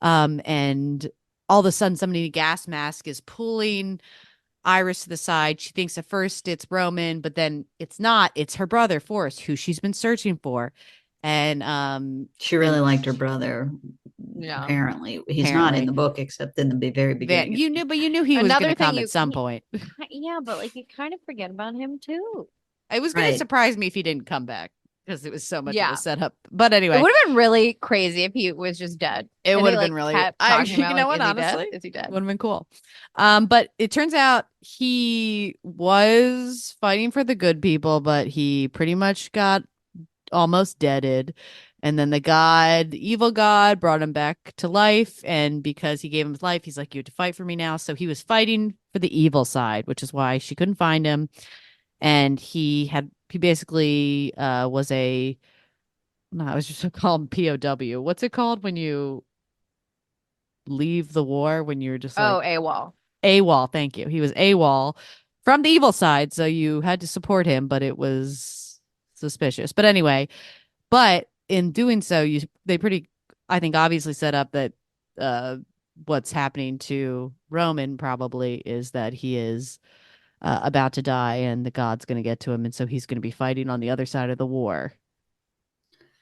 and all of a sudden somebody in a gas mask is pulling Iris to the side. She thinks at first it's Roman, but then it's not. It's her brother Forrest, who she's been searching for. And She really liked her brother. Yeah. Apparently, he's not in Apparently. the book except in the very beginning. you knew he was going Another to thing come at some point. Yeah, but like you kind of forget about him too. It was going to Right. surprise me if he didn't come back because it was so much of Yeah. a setup. But anyway, It would have been really crazy if he was just dead. it And would they, have been like, really. kept I, talking about, you know like, what? is he dead? Honestly, Is he dead? would have been cool. But it turns out he was fighting for the good people, but he pretty much got almost deaded. And then the evil god, brought him back to life. And because he gave him his life, he's like, you have to fight for me now. So he was fighting for the evil side, which is why she couldn't find him. And he basically was I was just called POW. What's it called when you leave the war, when you're just like AWOL. AWOL? Thank you. He was AWOL from the evil side, so you had to support him, but it was suspicious. But anyway, in doing so, they pretty, I think, obviously set up that what's happening to Roman probably is that he is about to die, and the god's going to get to him, and so he's going to be fighting on the other side of the war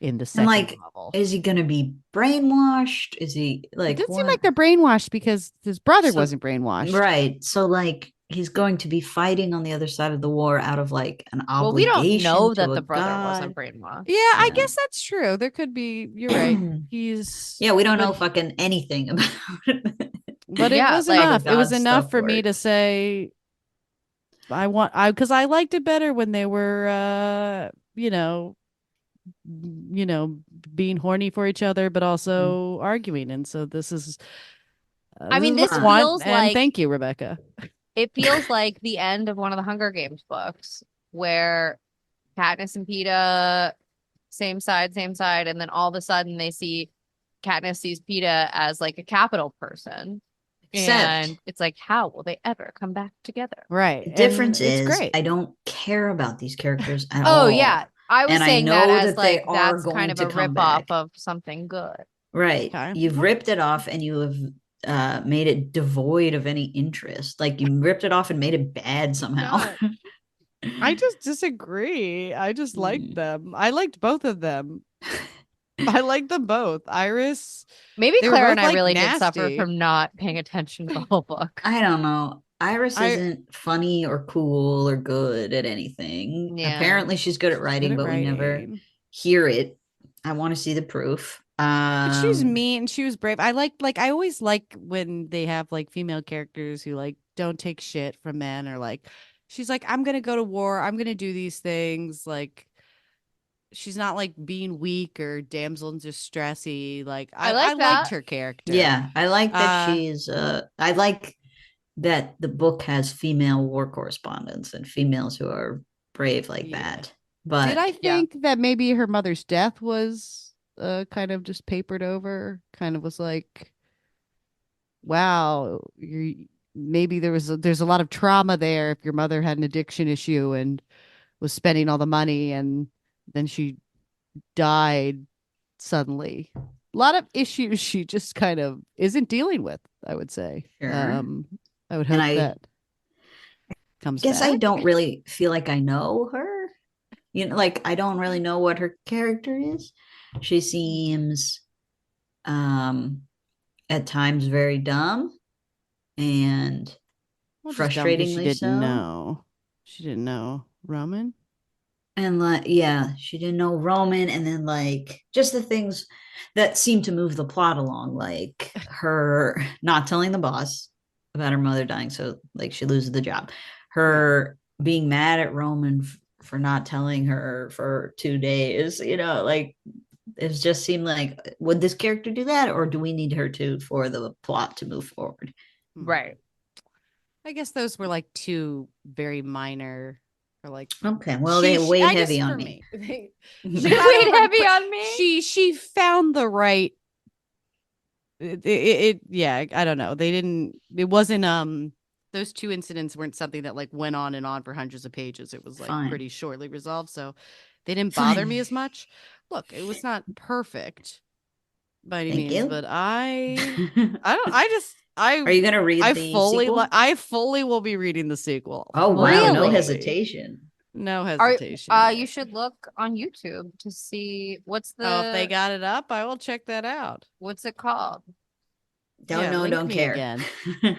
in the And second like, novel. is he going to be brainwashed? Is he like? It does seem what? like they're brainwashed because his brother So- wasn't brainwashed. Right. So like, he's going to be fighting on the other side of the war out of like an Well, we obligation. don't know to that a the brother god. wasn't brainwashed. Yeah, I Yeah. guess that's true. There could be. You're right. He's Yeah, we don't but know fucking anything about it. But it Yeah, was like- enough. It was God enough stuff for me to works. say because I liked it better when they were being horny for each other, but also arguing. And so this is I mean, is this what I feels want, and like- thank you, Rebecca. It feels like the end of one of the Hunger Games books where Katniss and Peeta, same side, and then all of a sudden Katniss sees Peeta as like a capital person. Except And it's like, how will they ever come back together? Right. the difference And it's is great. I don't care about these characters at all. Oh, yeah. I was And I saying that know as that they like, are that's going kind of to a come rip off back. of something good. Right. Okay. You've ripped it off and you have made it devoid of any interest. Like you ripped it off and made it bad somehow. I just disagree. I just liked them. I liked both of them. I liked them both. Iris. Maybe They were Claire both, and I like, really did suffer nasty. from not paying attention to the whole book. I don't know. Iris isn't funny or cool or good at anything. Yeah. Apparently she's good at writing, but we never hear it. I want to see the proof. But she was mean. She was brave. I always like when they have like female characters who like don't take shit from men or like she's like, I'm gonna go to war. I'm gonna do these things. Like, she's not like being weak or damsel in distressy. Like, I I like liked that. her character. Yeah, I like that Uh, she's I like that the book has female war correspondents and females who are brave like yeah. that. Did I But Yeah. think that maybe her mother's death was kind of just papered over? Kind of was like, wow, maybe there's a lot of trauma there if your mother had an addiction issue and was spending all the money and then she died suddenly. A lot of issues she just kind of isn't dealing with, I would say. sure. I would And hope I that comes guess I back. don't really feel like I know her. Like I don't really know what her character is. She seems um at times very dumb and Well, just dumb because she frustratingly didn't so. know. She didn't know Roman. And like, yeah, she didn't know Roman, and then like just the things that seem to move the plot along, like her not telling the boss about her mother dying, so like she loses the job. Yeah. Her being mad at Roman for not telling her for 2 days, like it just seemed like, would this character do that, or do we need her to for the plot to move forward? Right. I guess those were like two very minor, or like Okay, well, they weigh I heavy just on for me. me. They She weighed heavy on me. She found the right. Yeah, I don't know. They didn't. It wasn't those two incidents weren't something that like went on and on for hundreds of pages. It was like Fine. pretty shortly resolved, so they didn't bother Fine. me as much. Look, it was not perfect by any Thank means, you. but I don't. I just Are you gonna read the sequel? I fully will be reading the sequel. Oh wow, no Really? hesitation. No Are hesitation. there. you should look on YouTube to see what's Oh, if they the got it up, I will check that out. what's it called? Don't Yeah, know, link don't me care. again.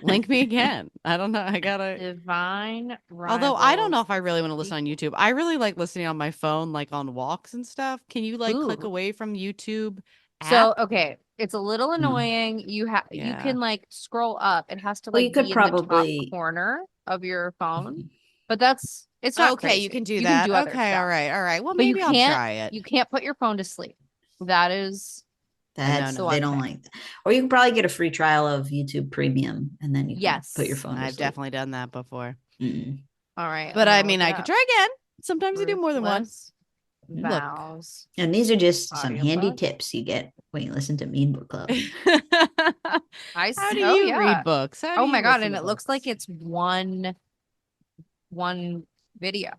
Link me again. I don't know. I gotta. Divine Although I don't know Rivals if I really want to listen on YouTube. I really like listening on my phone, like on walks and stuff. Can you like click Ooh. away from YouTube So app? okay, it's a little annoying. You Yeah. can like scroll up. It has to Well, like you could be in the top probably. corner of your phone. But it's not Okay, you crazy. can do You can that. do other Okay, stuff. all right, all right. Well, But maybe I'll try it. you can't put your phone to sleep. That is That's the no. they one don't thing. like that. Or you can probably get a free trial of YouTube Premium, and then you can put your Yes. phone to I've sleep. definitely done that before. Mm. All right. But I'm I gonna mean, look it I could up. try again. Sometimes I do more than one. Ruthless Look. Vows. And these are just some handy Audiobook. tips you get when you listen to Mean Book Club. How do Oh you yeah. read books? How do Oh you my god, listen and to it looks like books? it's one video.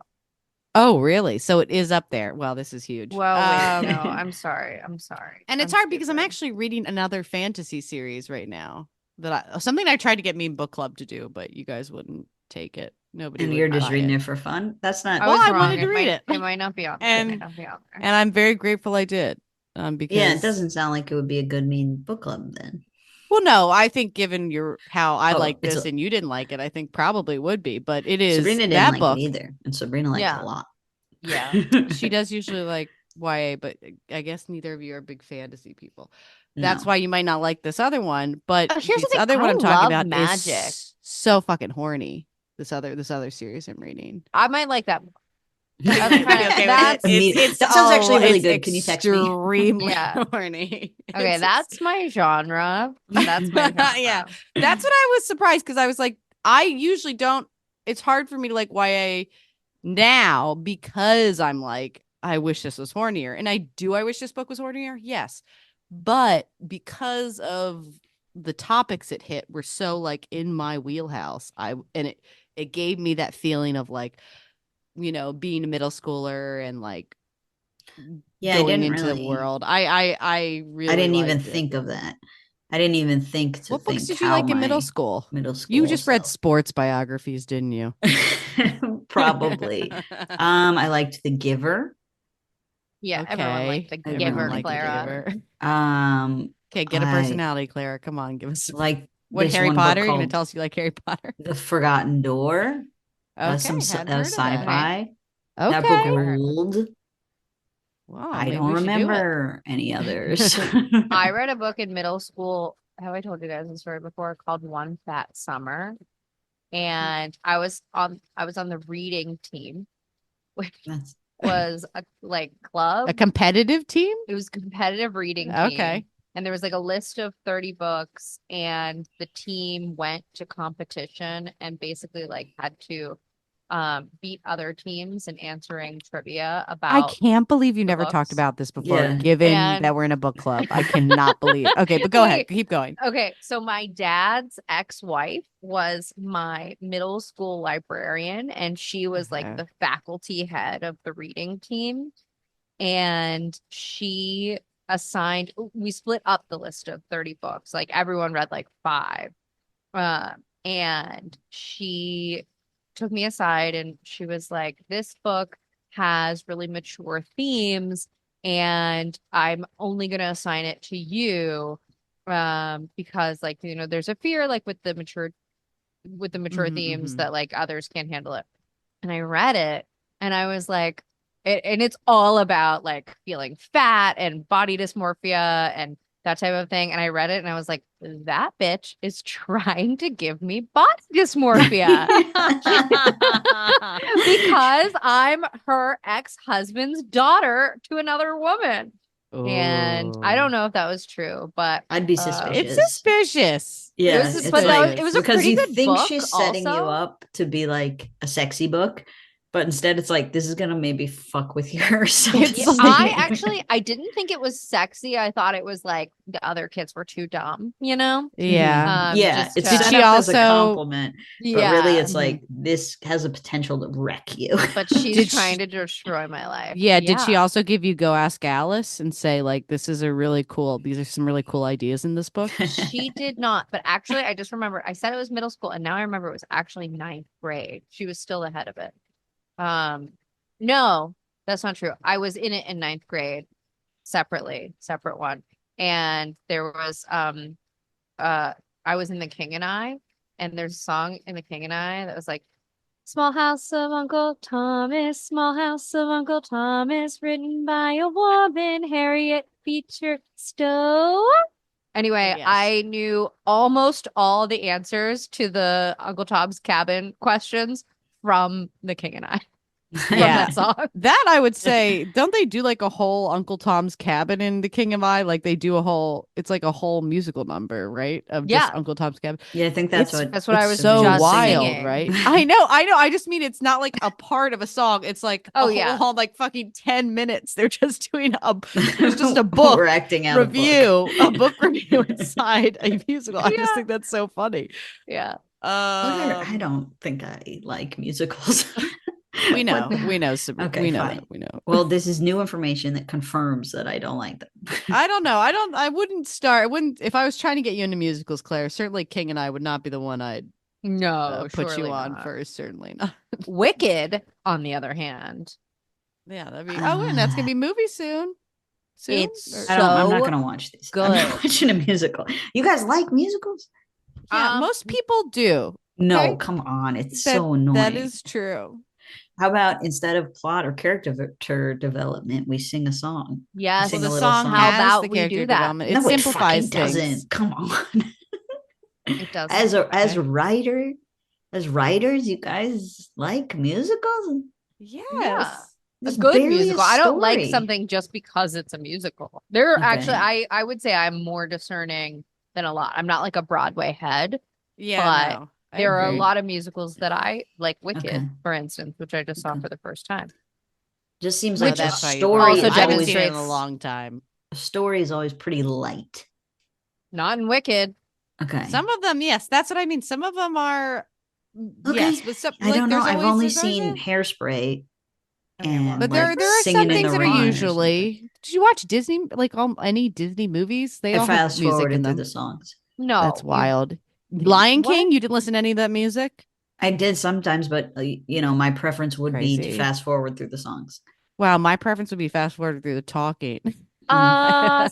Oh, really? So it is up there. Well, this is huge. Well, wait, no, I'm sorry. I'm sorry. And it's I'm hard because I'm stupid. actually reading another fantasy series right now something I tried to get Mean Book Club to do, but you guys wouldn't take it. Nobody And would you're just buy reading it. it for fun. That's not. I Well, was I wrong. wanted to read it. It might not be on there. It might And not be on there. and I'm very grateful I did. Because Yeah, it doesn't sound like it would be a good Mean Book Club then. well, no, I think given how I Oh, like it's this a, and you didn't like it, I think probably would be. But it is Sabrina didn't that like book. it either, and Sabrina likes Yeah. a lot. Yeah. She does usually like YA, but I guess neither of you are big fantasy people. That's No. why you might not like this other one. But Here's the this thing, other one I I'm talking love about magic. is so fucking horny. This other series I'm reading. I might like that. That's That's kind of okay with it. It's that sounds actually really it's good. Can you text me? extremely Yeah. horny. Okay, that's my genre. That's my genre. Yeah. That's what I was surprised because I was like, I usually don't. It's hard for me to like YA now because I'm like, I wish this was hornier. And I wish this book was hornier. Yes. But because of the topics it hit were so like in my wheelhouse, it gave me that feeling of like, being a middle schooler and like going into the world. I really I didn't even liked it. think of that. I didn't even think to What books think did you how like in middle my school? middle school You just read self- sports biographies, didn't you? Probably. I liked The Giver. Yeah, everyone liked the Everyone Giver, liked The Clara. Giver. Okay, get a I personality, Clara. Come on, give us like what this Harry one book Potter? You're gonna called tell us you like Harry Potter? The Forgotten Door. Okay, Some hadn't heard of that. sci-fi. Okay. That book Never heard of it. ruled. Wow, I maybe don't we should do it. remember any others. I read a book in middle school. Have I told you guys this story before? Called One Fat Summer. and I was on the reading team, which That's was a club. A competitive team? It was a competitive reading team. Okay. And there was like a list of 30 books, and the team went to competition and basically like had to beat other teams in answering trivia I about can't believe you the never talked books. about this before, Yeah. given And- that we're in a book club. I cannot believe. Okay, but go ahead. Wait. Keep going. Okay, so my dad's ex-wife was my middle school librarian, and she was Okay. like the faculty head of the reading team. And she we split up the list of 30 books. Like everyone read like 5. And she took me aside and she was like, this book has really mature themes, and I'm only going to assign it to you because like, you know, there's a fear like with the mature themes that like others can't handle it. And I read it and I was like, and it's all about like feeling fat and body dysmorphia and that type of thing. And I read it and I was like, that bitch is trying to give me body dysmorphia because I'm her ex-husband's daughter to another woman. And I don't know if that was true, but I'd be suspicious. It's suspicious. Yeah, was- it's but like- it was a because pretty you good think book she's setting you also. up to be like a sexy book, but instead it's like, this is gonna maybe fuck with your self-esteem. I didn't think it was sexy. I thought it was like the other kids were too dumb, you know? Yeah. Yeah, just it's to- Did set she up as a also- compliment, but Yeah. really it's like, this has a potential to wreck you. But she's Did trying she- to destroy my life. Yeah. Did she also give you Go Ask Alice and say, like, these are some really cool ideas in this book? She did not. But actually, I just remember I said it was middle school, and now I remember it was actually 9th grade. She was still ahead of it. No, that's not true. I was in it in 9th grade, separate one. And there was I was in The King and I, and there's a song in The King and I that was like, Small House of Uncle Thomas, Small House of Uncle Thomas, written by a woman, Harriet Beecher Stowe. Anyway, Yes. I knew almost all the answers to the Uncle Tom's Cabin questions from The King and I. From Yeah. that song. That I would say, don't they do like a whole Uncle Tom's Cabin in The King and I? Like they do it's like a whole musical number, right? Of just Yeah. Uncle Tom's Cabin. Yeah, I think that's It's- what I it's was so just wild, singing. right? I know. I just mean it's not like a part of a song. It's like Oh, a yeah. whole like fucking 10 minutes. They're just doing there's just a book We're acting out review, a book review inside a musical. I just Yeah. think that's so funny. Yeah. I don't think I like musicals. We know, Sabrina. Okay, we know fine. that. We know. Well, this is new information that confirms that I don't like them. I don't know. I wouldn't if I was trying to get you into musicals, Claire. Certainly King and I would not be the one I'd No, put you surely on not. first. Certainly not. Wicked, on the other hand, Yeah, that'd be and that's gonna be movie soon. It's I'm not so gonna watch these. I'm not good. watching a musical. You guys like musicals? yeah, most people do. No, Okay. come on. It's That- so annoying. That is true. How about instead of plot or character development, we sing a song? Yes. Sing Well, a the little song song. How has about the we character do that? development. It No, simplifies it fucking things. doesn't. Come on. It does. As Okay. writers, you guys like musicals? Yes. Yeah. A There's good barely a musical. I don't like story. something just because it's a musical. There are Okay. actually, I would say I'm more discerning than a lot. I'm not like a Broadway head. Yeah. But no, I There are a agree. lot of musicals that I like, Wicked, Okay. for instance, which I just saw Okay. for the first time. Just seems No, like a that's why you story. like it. Also I haven't always, seen it in a demonstrates- long time. a story is always pretty light. Not in Wicked. Okay. Some of them, yes, that's what I mean. Some of them are, yes, Okay. but some, I don't know. there's I've only there's always seen a- Hairspray. Okay, well, And But there like, are Singing some in things the that are Rain or usually. Did you watch Disney? Like any Disney movies? They I all have fast music forwarded in through them. the songs. No. That's you- wild. Lion What? King. You didn't listen to any of that music? I did sometimes, but my preference would be to Crazy. fast forward through the songs. Wow, my preference would be fast forward through the talking. Savannah.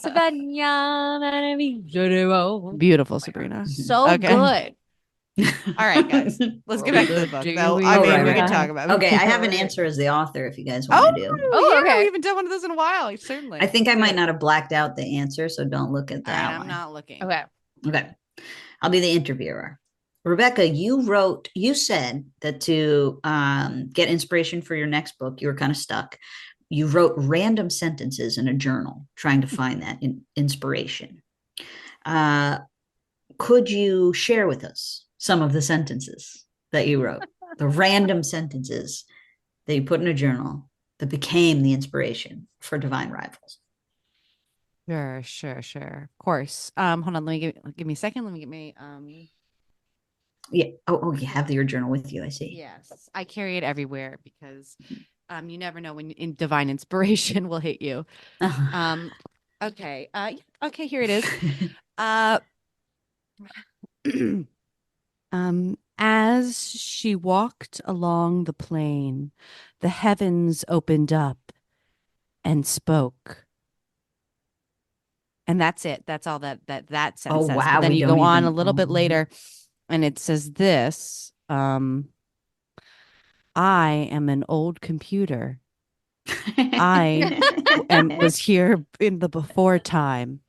Beautiful, Sabrina. So Okay. good. All right, guys. Let's get back to the book. Though. I Oh, mean, right, we right, can right. talk about it. Okay, I have an Right. answer as the author if you guys Oh, want to do. Oh, yeah, okay. we haven't done one of those in a while. Certainly. I think I Let's do might it. not have blacked out the answer, so don't look at All right, that I'm one. not looking. Okay. Okay. I'll be the interviewer. Rebecca, you said that to get inspiration for your next book, you were kind of stuck. You wrote random sentences in a journal trying to find that inspiration. Uh, could you share with us some of the sentences that you wrote, the random sentences that you put in a journal that became the inspiration for Divine Rivals? Sure. Of course. Hold on, give me a second. Let me get my Yeah. Oh, you have your journal with you. I see. yes. I carry it everywhere because you never know when in divine inspiration will hit you. Okay. Okay, here it is. As she walked along the plain, the heavens opened up and spoke. And that's it. That's all that sentence Oh, says. wow. But then We you don't go on even. a little bit later and it says this. I am an old computer. I was here in the before time,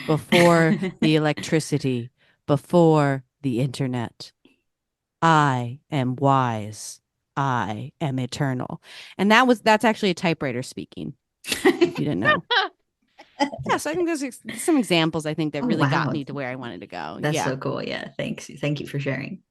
before the electricity, before the internet. I am wise. I am eternal. And that's actually a typewriter speaking, if you didn't know. Yeah, so I think there's some examples I think that Oh, really got wow. me to where I wanted to go. That's Yeah. so cool. Yeah. Thanks. Thank you for sharing.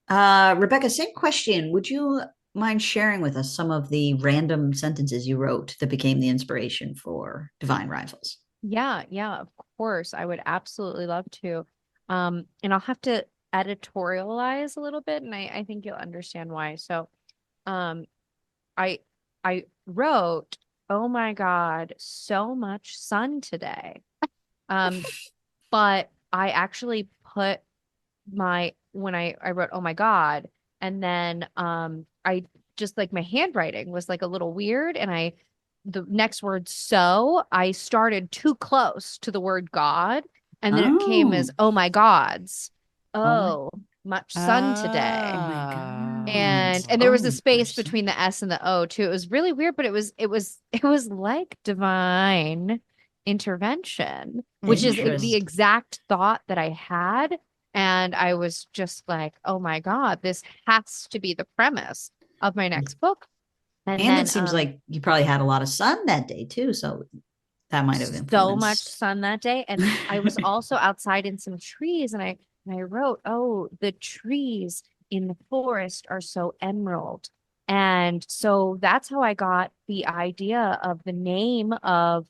Rebecca, same question. Would you mind sharing with us some of the random sentences you wrote that became the inspiration for Divine Rivals? Yeah, of course. I would absolutely love to. And I'll have to editorialize a little bit, and I think you'll understand why. So, um, I I wrote, "Oh my God, so much sun today." Um, but I actually put when I wrote, "Oh my God," and then I just like my handwriting was like a little weird, and the next word so I started too close to the word God, and then it came as Oh, "Oh my gods." oh my, Oh, much sun today. oh my And God. there was a Oh, space person. between the S and the O too. It was really weird, but it was like divine intervention, which is the Interest. exact thought that I had. And I was just like, oh my God, this has to be the premise of my next book. And And it then seems like you probably had a lot of sun that day too. So that might have so much influenced. sun that day. And I was also outside in some trees and I wrote, oh, the trees in the forest are so emerald. And so that's how I got the idea of the name of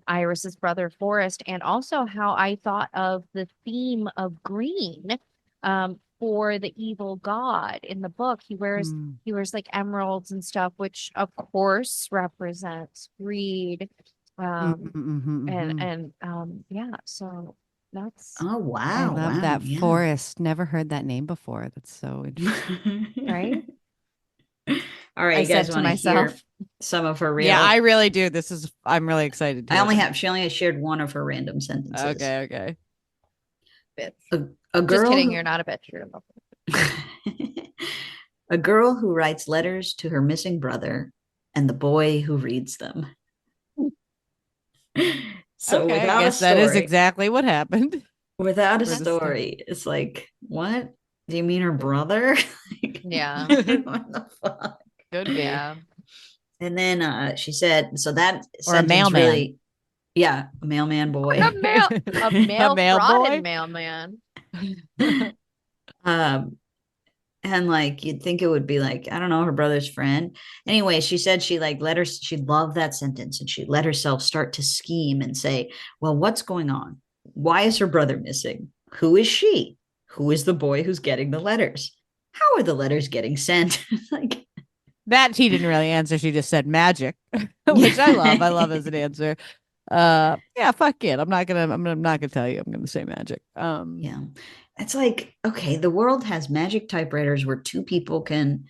Iris's brother Forest, and also how I thought of the theme of green for the evil god in the book. He wears like emeralds and stuff, which of course represents greed. Um, yeah, so that's Oh, I wow. love Wow. that Yeah. forest. Never heard that name before. That's so interesting. right. All right. I You guys said to want to hear myself, some of her Yeah, I real? really do. I'm really excited to I hear only them. have, she only has shared one of her random sentences. Okay. bitch. A Just girl kidding, who, you're not a bitch. You're a a girl who writes letters to her missing brother and the boy who reads them. So Okay, I guess that is exactly what happened. without a For the story. story, it's like, what? Do you mean her brother? Like, Yeah, what the fuck? Could be. yeah. And then she said, so that Or a sentence mailman. really, yeah, a mailman boy. A A male mail fraud boy? and mailman. um, and like you'd think it would be like, I don't know, her brother's friend. Anyway, she said she like let her, she loved that sentence and she let herself start to scheme and say, well, what's going on? Why is her brother missing? Who is she? Who is the boy who's getting the letters? How are the letters getting sent? Like, That he didn't really answer. She just said magic, which I love. I love as an answer. Yeah, fuck it. I'm not gonna tell you. I'm gonna say magic. yeah. It's like, okay, the world has magic typewriters where two people can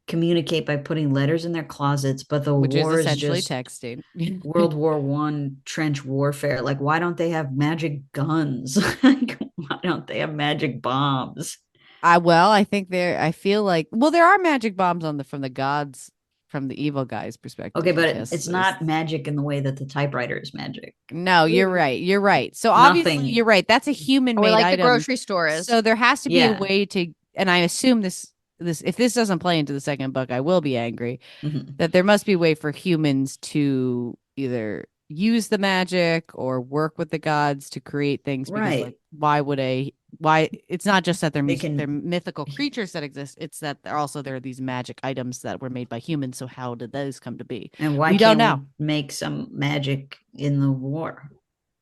communicate by putting letters in their closets, but the which is war is essentially just texting. World War One trench warfare. Like, why don't they have magic guns? Like, why don't they have magic bombs? I feel like there are magic bombs from the gods from the evil guy's perspective. Okay, but Jess it's says. not magic in the way that the typewriter is magic. No, you're right. You're right. So obviously, Nothing. you're right. That's a human Or made like the item. grocery store is. So there has to be a Yeah. way to, and I assume this if this doesn't play into the second book, I will be angry. Mhm. That there must be a way for humans to either use the magic or work with the gods to create things. Because like, Right. why it's not just that They can- they're mythical creatures that exist. It's that there are these magic items that were made by humans. So how did those come to be? And why We can't don't know. we make some magic in the war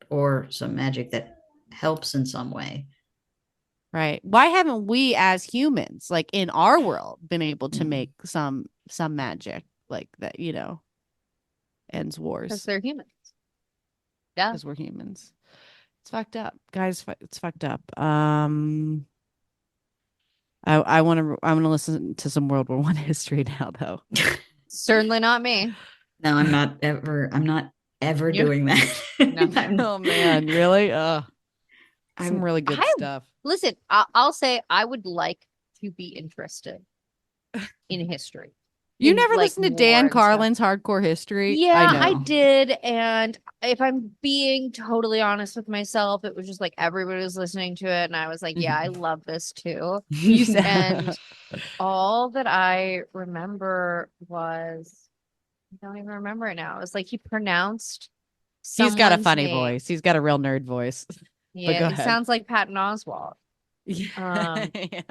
or some magic that helps in some way? Right. Why haven't we as humans, like in our world, been able to Mhm. make some magic like that, ends Because wars they're humans. Yeah. because we're humans. It's fucked up. Guys, it's fucked up. I want to listen to some World War One history now though. Certainly not me. No, I'm not ever You- doing that. No. Oh man, really? Some really good I- stuff. Listen, I'll say I would like to be interested in history. You in, never like, listened to war Dan and stuff. Carlin's Hardcore History? Yeah, I I know. did. And if I'm being totally honest with myself, it was just like everybody was listening to it. And I was like, yeah, I love this too. You said And all that I remember was, I don't even remember it now. It was like he pronounced he's got a someone's funny name. voice. He's got a real nerd voice. Yeah, go he ahead. sounds like Patton Oswalt. Yeah. Yeah.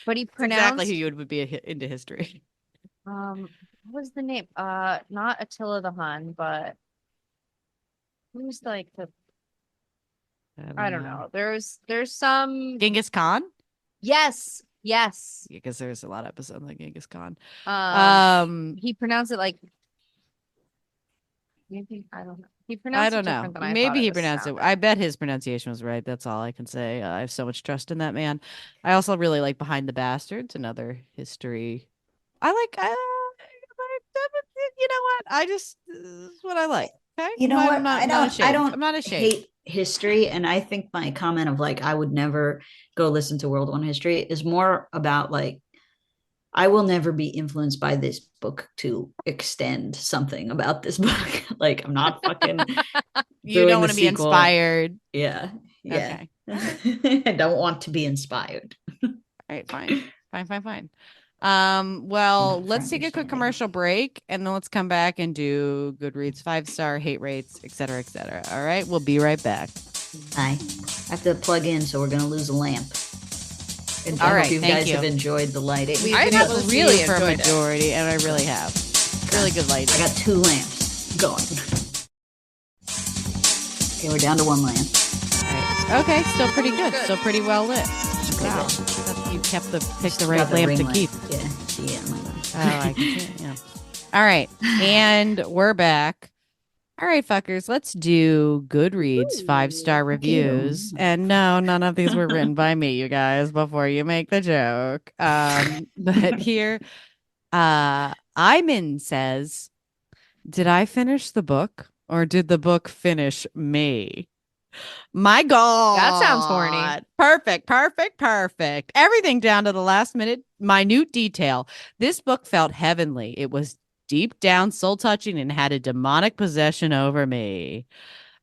But he It's pronounced exactly who you would be into history. what was the name? Not Attila the Hun, but who's like the I don't know. There's some Genghis Khan? yes. Because there's a lot of episodes like Genghis Khan. He pronounced it like maybe I don't know. He I pronounced don't it know. different than I Maybe thought he was pronounced it. sounded. I bet his pronunciation was right. That's all I can say. I have so much trust in that man. I also really like Behind the Bastards, another history. I like. You know what? This is what I like. Okay. You know what? I'm not ashamed. I don't I'm not ashamed. hate history, and I think my comment of like I would never go listen to World One history is more about like I will never be influenced by this book to extend something about this book. Like I'm not fucking. You doing don't the want to be sequel. Inspired. Yeah. Okay. I don't want to be inspired. All right, fine. Well, let's take a quick commercial break and then let's come back and do Goodreads 5-star, hate rates, etc., etc. All right, we'll be right back. I have to plug in, so we're gonna lose a lamp. And All I right, hope you thank guys you. have enjoyed the lighting. We've I been have able to really see for a enjoyed it. majority, and I really have. Really good lighting. I got 2 lamps going. Okay, we're down to 1 lamp. All right. Okay, still pretty good. Still pretty well lit. Wow. You picked the right Got the lamp ring to light. keep. Yeah, see it. Oh, I can see it, yeah. All right. And we're back. All right, fuckers. Let's do Goodreads 5-star reviews. And no, none of these were written by me, you guys, before you make the joke. But here, Iman says, did I finish the book or did the book finish me? My God. That sounds horny. Perfect. Everything down to the last minute detail. This book felt heavenly. It was deep down soul touching and had a demonic possession over me.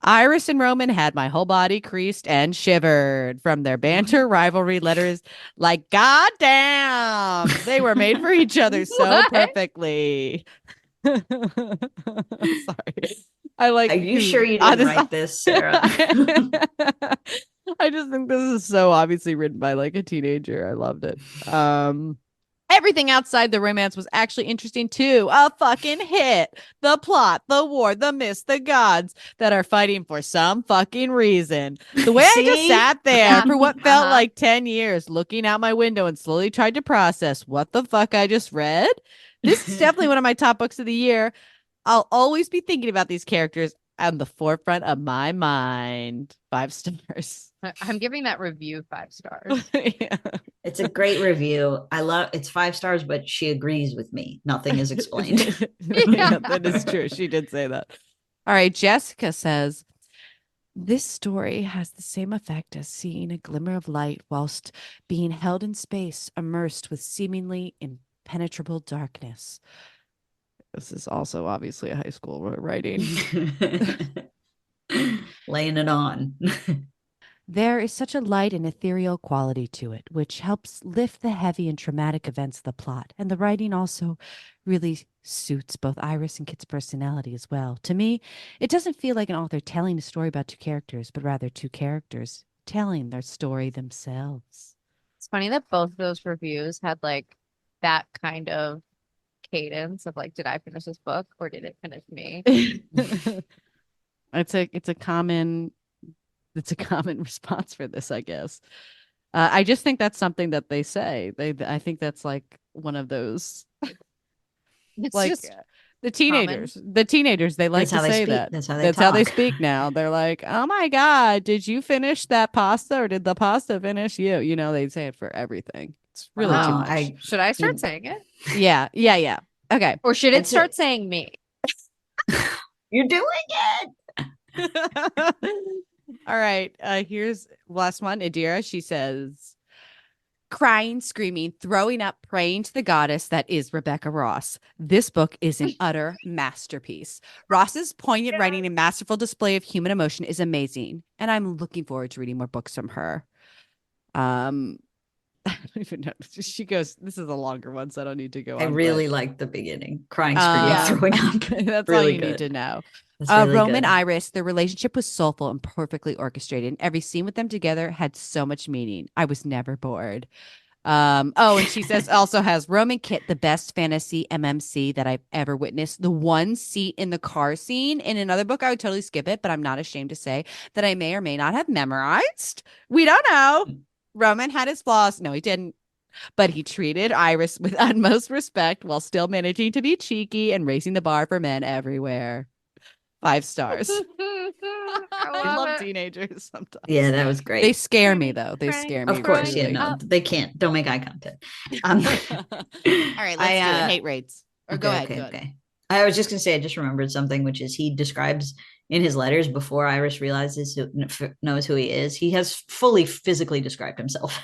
Iris and Roman had my whole body creased and shivered from their banter, rivalry, letters. Like, goddamn, they were made for each other so What? perfectly. Sorry. I like. Are you sure you didn't write this, Sarah? I just think this is so obviously written by like a teenager. I loved it. Everything outside the romance was actually interesting too. A fucking hit. The plot, the war, the myths, the gods that are fighting for some fucking reason. The way I just See? sat there for what felt Uh-huh. like 10 years, looking out my window and slowly tried to process what the fuck I just read. This is definitely one of my top books of the year. I'll always be thinking about these characters on the forefront of my mind. 5 stars. I'm giving that review 5 stars. Yeah. It's a great review. It's 5 stars, but she agrees with me. Nothing is explained. Yeah, that is true. She did say that. All right. Jessica says, this story has the same effect as seeing a glimmer of light whilst being held in space, immersed with seemingly impenetrable darkness. This is also obviously a high school writing. Laying it on. There is such a light and ethereal quality to it, which helps lift the heavy and traumatic events of the plot. And the writing also really suits both Iris and Kit's personality as well. To me, it doesn't feel like an author telling a story about two characters, but rather two characters telling their story themselves. It's funny that both of those reviews had like that kind of cadence of like, did I finish this book or did it finish me? It's a common response for this, I guess. I just think that's something that they say. I think that's like one of those, It's like just the teenagers. The teenagers, they like That's how to they say speak. that. That's how they That's how they talk. speak now. They're like, "Oh my God, did you finish that pasta, or did the pasta finish you?" You know, they say it for everything. It's really too Wow, much. should I start saying it? Yeah. Okay. Or should it I'd say- start saying me? You're doing it. All right. Here's last one. Adira, she says, crying, screaming, throwing up, praying to the goddess that is Rebecca Ross. This book is an utter masterpiece. Ross's poignant writing and masterful display of human emotion is amazing, and I'm looking forward to reading more books from her. I don't even know. She goes, this is a longer one, so I don't need to go on. I really liked the beginning. Crying, screaming, Yeah. throwing up. That's Really all you good. need to know. That's really Roman good. Iris, their relationship was soulful and perfectly orchestrated. And every scene with them together had so much meaning. I was never bored. And she says also has Roman Kit, the best fantasy MMC that I've ever witnessed. The one seat in the car scene in another book, I would totally skip it, but I'm not ashamed to say that I may or may not have memorized. We don't know. Roman had his flaws. No, he didn't. But he treated Iris with utmost respect while still managing to be cheeky and raising the bar for men everywhere. 5 stars. I love teenagers sometimes. Yeah, that was great. They scare me, though. They scare me. Of course, yeah, really. no, they can't. Don't make eye contact. All right, let's do it. Hate rates. Or go ahead. Okay. I was just gonna say, I just remembered something, which is he describes in his letters before Iris realizes knows who he is. He has fully physically described himself.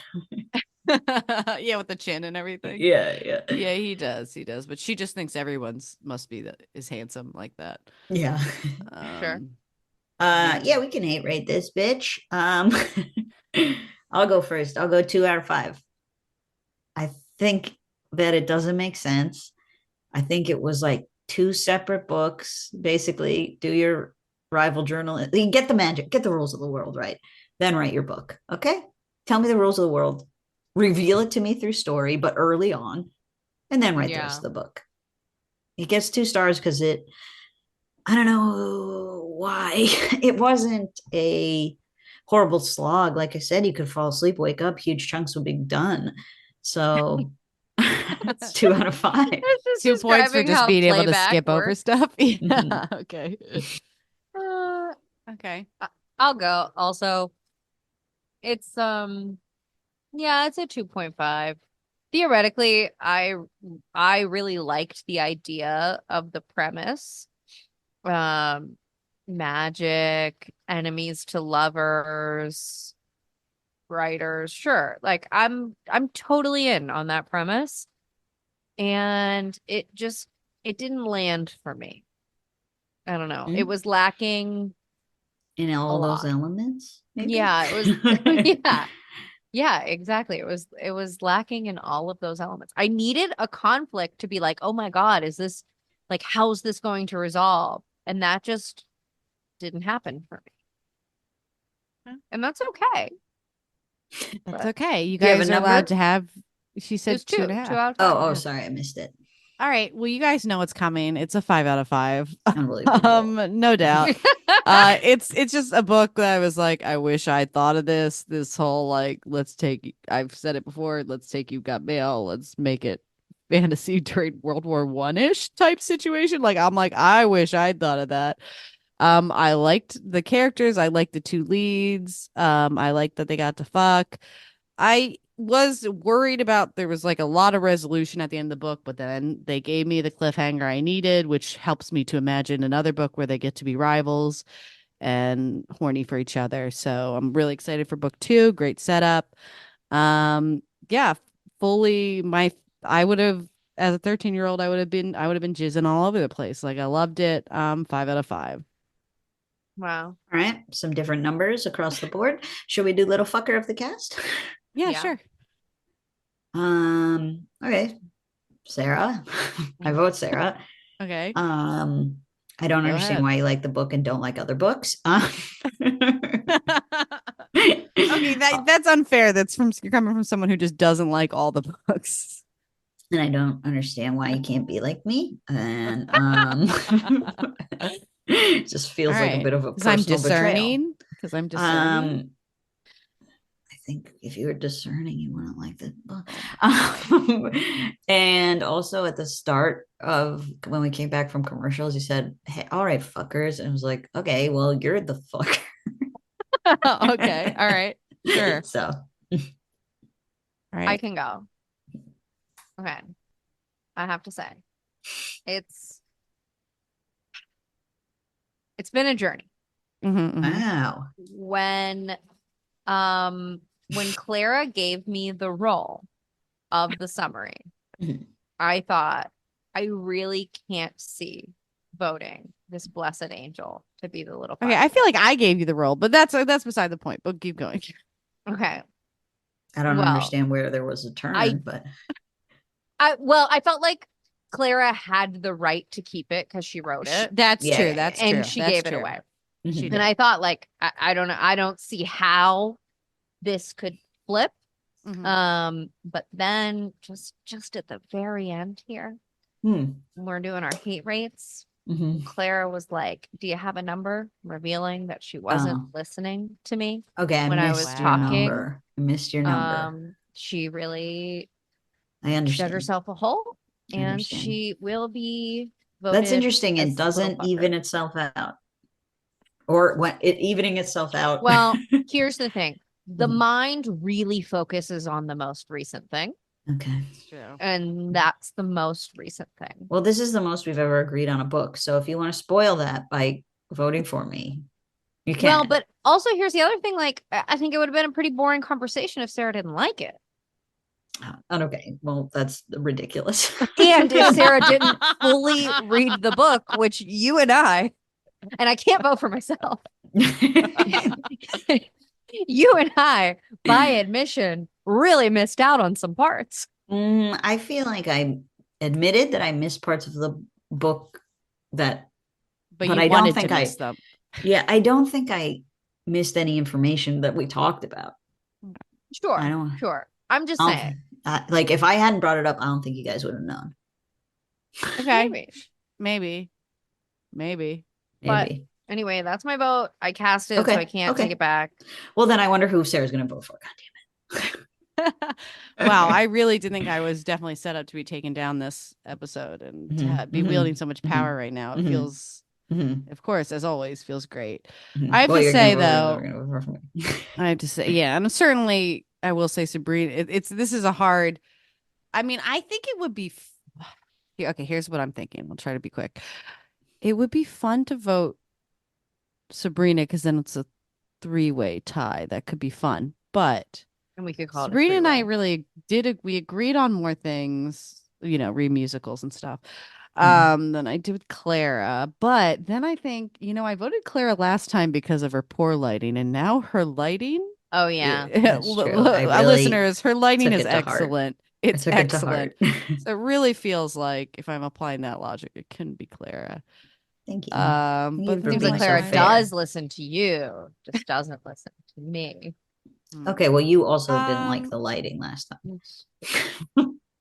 Yeah, with the chin and everything. Yeah. Yeah, he does. But she just thinks everyone's must be is handsome like that. Yeah. Sure. Yeah, we can hate rate this bitch. I'll go first. I'll go 2 out of 5. I think that it doesn't make sense. I think it was like 2 separate books. Basically, do your rival journal. You get the magic, get the rules of the world right, then write your book. Okay, tell me the rules of the world, reveal it to me through story, but early on, and then write the rest of the book. It gets 2 stars because I don't know why. It wasn't a horrible slog. Like I said, you could fall asleep, wake up, huge chunks would be done. So it's 2 out of 5. 2 points for just being able to skip over stuff. Yeah. Mhm. Okay. Okay. I'll go. Also, it's it's a 2.5. Theoretically, I really liked the idea of the premise. Magic, enemies to lovers, writers, sure. Like I'm totally in on that premise. And it didn't land for me. I don't know. It was lacking in all those elements. Maybe? Yeah, it was yeah, exactly. It was lacking in all of those elements. I needed a conflict to be like, oh my God, is this like how's this going to resolve? And that just didn't happen for me. And that's okay. That's okay. You Do you have guys a are allowed number? to have. She said There's 2.5. 2 out of 5. Oh, sorry, I missed it. All right. Well, you guys know what's coming. It's a 5 out of 5. Unbelievable. No doubt. It's just a book that I was like, I wish I had thought of this. This whole like, I've said it before. Let's take You Got Mail. Let's make it fantasy during World War One-ish type situation. Like, I'm like, I wish I'd thought of that. I liked the characters. I liked the 2 leads. I liked that they got to fuck. I was worried about there was like a lot of resolution at the end of the book, but then they gave me the cliffhanger I needed, which helps me to imagine another book where they get to be rivals and horny for each other. So I'm really excited for book 2. Great setup. Yeah, fully I would have as a 13-year-old, I would have been jizzing all over the place. Like I loved it. 5 out of 5. Wow. All right, some different numbers across the board. Should we do little fucker of the cast? Yeah, Yeah. sure. Okay. Sarah. I vote Sarah. Okay. I don't Go understand ahead. why you like the book and don't like other books. Okay, that's unfair. You're coming from someone who just doesn't like all the books. And I don't understand why you can't be like me. And it just feels like a bit of a Because I'm personal betrayal. discerning. Because I'm discerning. I think if you were discerning, you wouldn't like the book. And also at the start of when we came back from commercials, you said, "Hey, all right, fuckers," and I was like, "Okay, well, you're the fucker." Okay, all right, sure. So, All right. I can go. Okay. I have to say, it's been a journey. wow. When Clara gave me the role of the summary, Mhm. I thought I really can't see voting this blessed angel to be the little Okay, I feel like I gave you the role, but that's beside the point. But keep going. okay. I don't Well, understand where there was a turn, but I felt like Clara had the right to keep it because she wrote it. That's Yeah, true. yeah, That's yeah. true. And she That's gave it true. away. She Mhm. did. And I thought, like, I don't know. I don't see how this could flip. Mhm. But then just at the very end here, Hmm. when we're doing our hate rates, Mhm. Clara was like, "Do you have a number?" Revealing that she wasn't listening to me Okay, I when I missed was your talking. number. I missed your number. She really I dug understand. herself a hole, I and understand. she will be That's voted interesting. It as little doesn't fucker. even itself out. Or when it evening itself out. Well, here's the thing. The Mhm. mind really focuses on the most recent thing, Okay. That's true. and that's the most recent thing. Well, this is the most we've ever agreed on a book. So if you want to spoil that by voting for me, you can. Well, but also here's the other thing. Like, I think it would have been a pretty boring conversation if Sarah didn't like it. Okay. Well, that's ridiculous. And if Sarah didn't fully read the book, which you and I can't vote for myself, you and I, by admission, really missed out on some parts. I feel like I admitted that I missed parts of the book but you I don't wanted think to miss them. Yeah, I don't think I missed any information that we talked about. Sure. I don't. Sure. I'm just saying. Like if I hadn't brought it up, I don't think you guys would have known. Okay. Maybe. But anyway, that's my vote. I cast it, so I can't take it back. Well, then I wonder who Sarah's going to vote for. God damn it. Wow, I really did think I was definitely set up to be taken down this episode and to be wielding so much power right now. It feels, of course, as always, feels great. I have to say, though, I have to say, yeah, and certainly I will say Sabrina. This is a hard. I mean, I think it would be. Okay, here's what I'm thinking. I'll try to be quick. It would be fun to vote Sabrina because then it's a 3-way tie. That could be fun, but. And we could call Sabrina it and I really we agreed on more things, read musicals and stuff. Than I did with Clara. But then I think, I voted Clara last time because of her poor lighting, and now her lighting. Oh yeah. Listeners, her lighting is excellent. It's excellent. So it really feels like if I'm applying that logic, it can be Clara. Thank you. But it seems like Clara does listen to you, just doesn't listen to me. Okay, well, you also didn't like the lighting last time.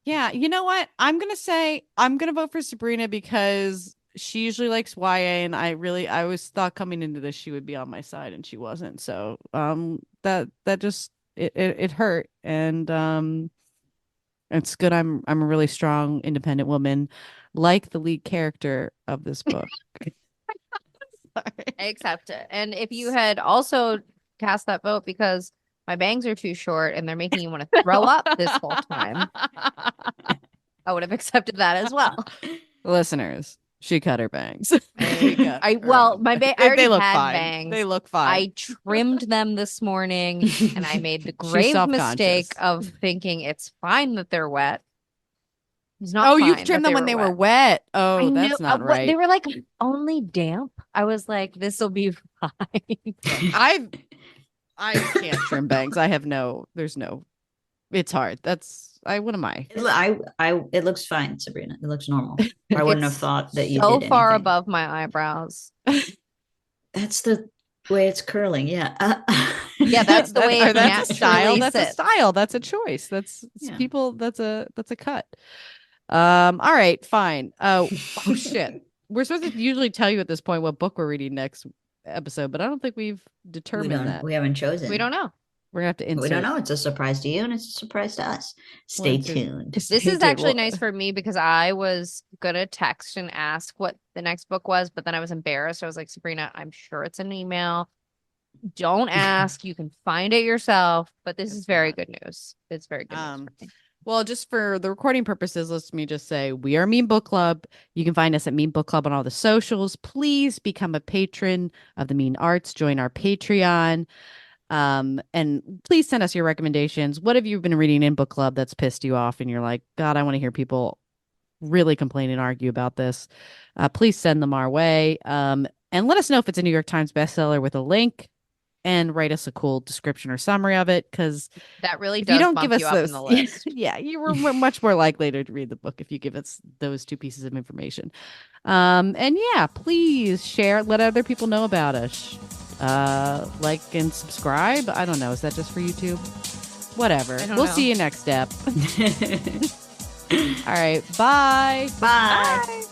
Yeah, you know what? I'm gonna vote for Sabrina because she usually likes YA, and I always thought coming into this she would be on my side, and she wasn't. So that just it hurt, and it's good. I'm a really strong, independent woman, like the lead character of this book. Sorry. I accept it. And if you had also cast that vote because my bangs are too short and they're making you want to throw up this whole time, I would have accepted that as well. Listeners, she cut her bangs. My I already look had fine. bangs. They look fine. I trimmed them this morning and I made the grave mistake of thinking it's fine that they're wet. It's not Oh, you fine trimmed that them when they were wet. wet. Oh, I knew, that's not what- right. They were like only damp. I was like, this will be fine. I can't trim bangs. There's no, it's hard. What am I? It looks fine, Sabrina. It looks normal. I wouldn't have It's thought that you so did far anything. above my eyebrows. That's the way it's curling. Yeah. Yeah, that's the way it That's a style. naturally That's a sits. style. That's a choice. Yeah. People. That's a cut. All right, fine. Oh shit. We're supposed to usually tell you at this point what book we're reading next episode, but I don't think we've determined that. We haven't chosen. We don't know. We're gonna have to insert. We don't know. It's a surprise to you, and it's a surprise to us. Stay tuned. This is actually nice for me because I was gonna text and ask what the next book was, but then I was embarrassed. I was like, Sabrina, I'm sure it's an email. Don't ask. You can find it yourself. But this is very good news. It's very good news for me. Well, just for the recording purposes, let me just say we are Mean Book Club. You can find us at Mean Book Club on all the socials. Please become a patron of the Mean Arts. Join our Patreon. And please send us your recommendations. What have you been reading in book club that's pissed you off? And you're like, God, I want to hear people really complain and argue about this. Please send them our way. And let us know if it's a New York Times bestseller with a link. And write us a cool description or summary of it, because that really does. You don't bump give us you up those, in the list. yeah, you were much more likely to read the book if you give us those two pieces of information. And yeah, please share. Let other people know about us. Like and subscribe. I don't know. Is that just for YouTube? Whatever. We'll see you next step. All right. Bye. Bye. Bye.